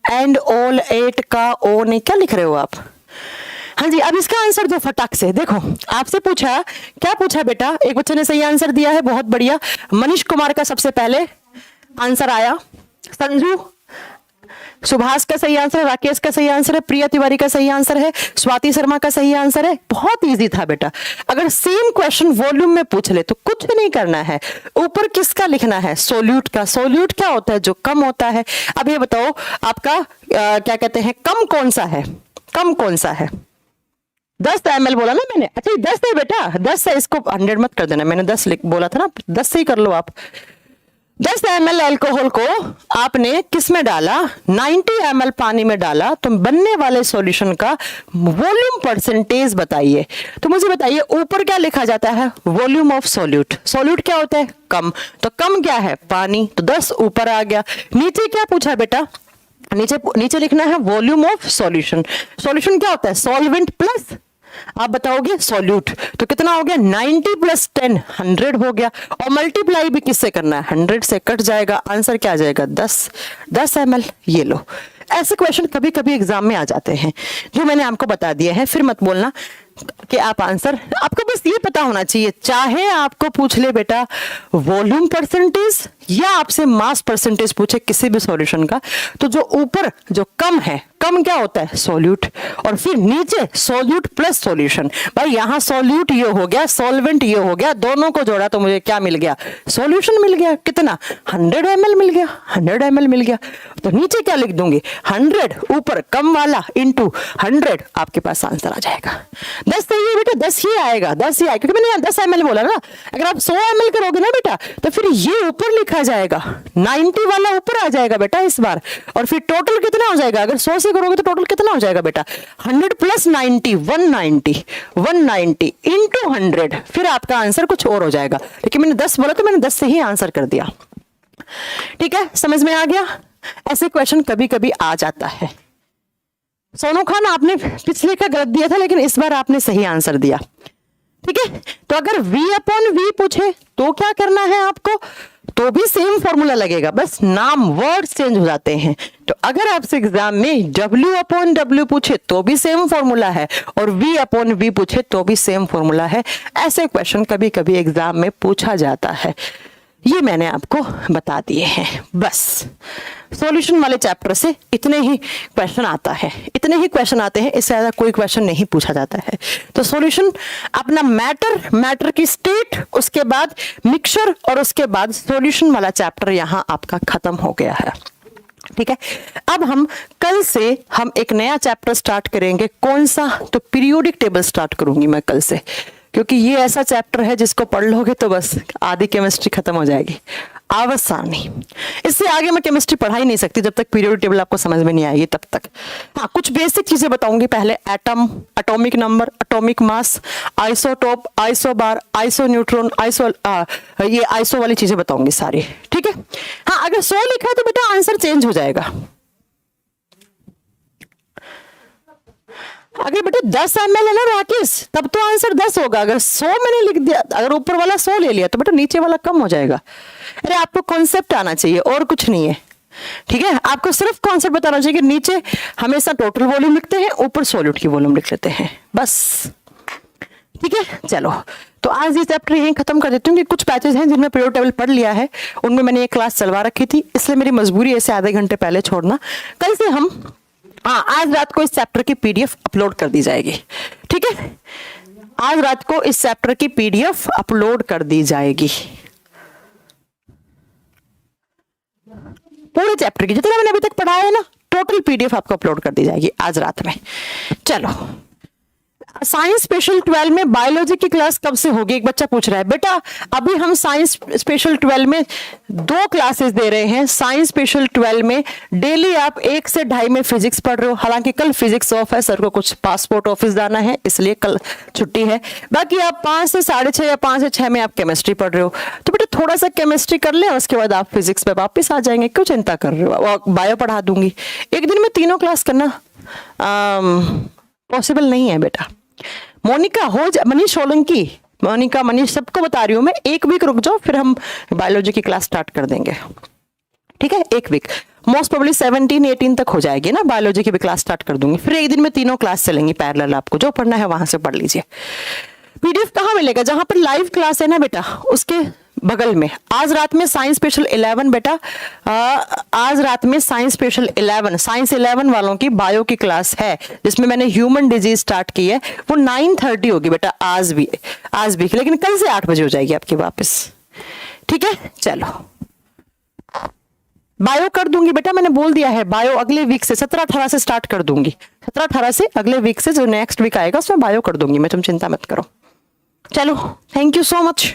एंड ऑल एट का ओ नहीं, क्या लिख रहे हो आप। हाँ जी, अब इसका आंसर दो फटाक से। देखो आपसे पूछा, क्या पूछा बेटा, एक बच्चे ने सही आंसर दिया है, बहुत बढ़िया। मनीष कुमार का सबसे पहले आंसर आया, संजू, सुभाष का सही आंसर है, राकेश का सही आंसर है, प्रिया तिवारी का सही आंसर है, स्वाति शर्मा का सही आंसर है। बहुत इजी था बेटा। अगर सेम क्वेश्चन वॉल्यूम में पूछ ले तो कुछ नहीं करना है, ऊपर किसका लिखना है, सोल्यूट का। सोल्यूट क्या होता है, जो कम होता है। अब ये बताओ आपका क्या कहते हैं, कम कौन सा है, कम कौन सा है। 10 ml बोला ना मैंने, अच्छा 10 है बेटा, 10 है, इसको 100 मत कर देना, मैंने 10 बोला था ना, 10 से ही कर लो आप। 10 ml अल्कोहल को आपने किस में डाला, 90 ml पानी में डाला, तो बनने वाले सॉल्यूशन का वॉल्यूम परसेंटेज बताइए। तो मुझे बताइए ऊपर क्या लिखा जाता है, वॉल्यूम ऑफ सॉल्यूट। सॉल्यूट क्या होता है, कम, तो कम क्या है, पानी, तो 10 ऊपर आ गया। नीचे क्या पूछा बेटा, नीचे लिखना है वॉल्यूम ऑफ सॉल्यूशन। सॉल्यूशन क्या होता है, सॉल्वेंट प्लस आप बताओगे सॉल्यूट, तो कितना हो गया, 90 + 10 100 हो गया। और मल्टीप्लाई भी किससे करना है, 100 से कट जाएगा, आंसर क्या आ जाएगा, 10 ml। ये लो, ऐसे क्वेश्चन कभी कभी एग्जाम में आ जाते हैं, जो मैंने आपको बता दिया है। फिर मत बोलना कि आप आंसर, आपको बस ये पता होना चाहिए, चाहे आपको पूछ ले बेटा वॉल्यूम परसेंटेज या आपसे मास परसेंटेज पूछे किसी भी सॉल्यूशन का, तो जो ऊपर जो कम है, कम क्या होता है, सॉल्यूट, और फिर नीचे सॉल्यूट प्लस सॉल्यूशन। भाई यहाँ सॉल्यूट ये हो गया, सॉल्वेंट ये हो गया, दोनों को जोड़ा तो मुझे क्या मिल गया, सॉल्यूशन मिल गया। कितना, 100 ml मिल गया, 100 ml मिल गया। तो नीचे क्या लिख दूंगी, 100 ऊपर कम वाला इंटू 100, आपके पास आंसर आ जाएगा। 10 सही है बेटा, 10 ही आएगा, 10 ही आएगा, क्योंकि मैंने यहाँ 10 ml बोला ना। अगर आप 100 ml करोगे ना बेटा, तो फिर ये ऊपर लिखा जाएगा, 90 वाला ऊपर आ जाएगा बेटा इस बार। और फिर टोटल कितना हो जाएगा, अगर 100 से करोगे तो टोटल कितना हो जाएगा बेटा, 100 + 90 190 इंटू 100, फिर आपका आंसर कुछ और हो जाएगा। लेकिन मैंने 10 बोला तो मैंने 10 से ही आंसर कर दिया। ठीक है, समझ में आ गया। ऐसे क्वेश्चन कभी कभी आ जाता है। सोनू खान आपने पिछले का गलत दिया था, लेकिन इस बार आपने सही आंसर दिया। ठीक है, तो अगर V/V पूछे तो क्या करना है आपको, तो भी सेम फॉर्मूला लगेगा, बस नाम वर्ड चेंज हो जाते हैं। तो अगर आपसे एग्जाम में W/W पूछे तो भी सेम फॉर्मूला है, और V/V पूछे तो भी सेम फॉर्मूला है। ऐसे क्वेश्चन कभी कभी एग्जाम में पूछा जाता है, ये मैंने आपको बता दिए हैं। बस सॉल्यूशन वाले चैप्टर से इतने ही क्वेश्चन आता है, इतने ही क्वेश्चन आते हैं, इससे ज्यादा कोई क्वेश्चन नहीं पूछा जाता है। तो सॉल्यूशन अपना मैटर की स्टेट, उसके बाद मिक्सचर, और उसके बाद सॉल्यूशन वाला चैप्टर यहाँ आपका खत्म हो गया है। ठीक है, अब हम कल से हम एक नया चैप्टर स्टार्ट करेंगे। कौन सा, तो पीरियोडिक टेबल स्टार्ट करूंगी मैं कल से, क्योंकि ये ऐसा चैप्टर है जिसको पढ़ लोगे तो बस आधी केमिस्ट्री खत्म हो जाएगी, आसानी। इससे आगे मैं केमिस्ट्री पढ़ा ही नहीं सकती जब तक पीरियोडिक टेबल आपको समझ में नहीं आएगी तब तक। हाँ, कुछ बेसिक चीजें बताऊंगी पहले, atom, atomic number, atomic mass, isotope, isobar, iso neutron, ये आइसो वाली चीजें बताऊंगी सारी। ठीक है, हाँ, अगर 100 लिखा है तो बेटा आंसर चेंज हो जाएगा। अगर बेटा 10 ml है ना राकेश, तब तो आंसर 10 होगा। अगर 100 मैंने लिख दिया, अगर ऊपर वाला 100 ले लिया तो बेटा नीचे वाला कम हो जाएगा। अरे आपको कॉन्सेप्ट आना चाहिए और कुछ नहीं है। ठीक है, आपको सिर्फ कॉन्सेप्ट बताना चाहिए कि नीचे हमेशा टोटल वॉल्यूम लिखते हैं, ऊपर सॉल्यूट की वॉल्यूम लिख लेते हैं, बस। ठीक है, चलो तो आज ये चैप्टर यहीं खत्म कर देती हूँ कि कुछ पैचेस हैं जिनमें पीरियड टेबल पढ़ लिया है, उनमें मैंने ये क्लास चलवा रखी थी, इसलिए मेरी मजबूरी है इसे आधे घंटे पहले छोड़ना। कल से हम आज रात को इस चैप्टर की पीडीएफ अपलोड कर दी जाएगी। ठीक है, आज रात को इस चैप्टर की पीडीएफ अपलोड कर दी जाएगी, पूरे चैप्टर की जितना मैंने अभी तक पढ़ाया है ना, टोटल पीडीएफ आपको अपलोड कर दी जाएगी आज रात में। चलो, साइंस स्पेशल 12 में बायोलॉजी की क्लास कब से होगी? एक बच्चा पूछ रहा है। बेटा अभी हम साइंस स्पेशल 12 में 2 क्लासेस दे रहे हैं। साइंस स्पेशल 12 में डेली आप 1 से 2:30 में फिजिक्स पढ़ रहे हो, हालांकि कल फिजिक्स ऑफ है, सर को कुछ पासपोर्ट ऑफिस जाना है इसलिए कल छुट्टी है। बाकी आप 5 से 6:30 या 5 से 6 में आप केमिस्ट्री पढ़ रहे हो, तो बेटा थोड़ा सा केमिस्ट्री कर ले, उसके बाद आप फिजिक्स पे वापस आ जाएंगे, क्यों चिंता कर रहे हो? बायो पढ़ा दूंगी। एक दिन में तीनों क्लास करना पॉसिबल नहीं है बेटा। मोनिका हो जा, मनीष सोलंकी, मोनिका मनीष सबको बता रही हूं मैं, 1 वीक रुक जाओ, फिर हम बायोलॉजी की क्लास स्टार्ट कर देंगे। ठीक है, 1 वीक, मोस्ट प्रोबेबली 17-18 तक हो जाएगी ना, बायोलॉजी की भी क्लास स्टार्ट कर दूंगी, फिर एक दिन में तीनों क्लास चलेंगी पैरेलल, आपको जो पढ़ना है वहां से पढ़ लीजिए। पीडीएफ कहाँ मिलेगा? जहां पर लाइव क्लास है ना बेटा, उसके बगल में। आज रात में साइंस स्पेशल 11 बेटा, आज रात में साइंस स्पेशल 11, साइंस 11 वालों की बायो की क्लास है, जिसमें मैंने ह्यूमन डिजीज स्टार्ट की है, वो 9:30 होगी बेटा, आज भी, लेकिन कल से 8 बजे हो जाएगी आपकी वापस। ठीक है, चलो बायो कर दूंगी बेटा, मैंने बोल दिया है, बायो अगले वीक से 17-18 से स्टार्ट कर दूंगी, 17-18 से अगले वीक से जो नेक्स्ट वीक आएगा उसमें बायो कर दूंगी मैं, तुम चिंता मत करो। चलो, थैंक यू सो मच।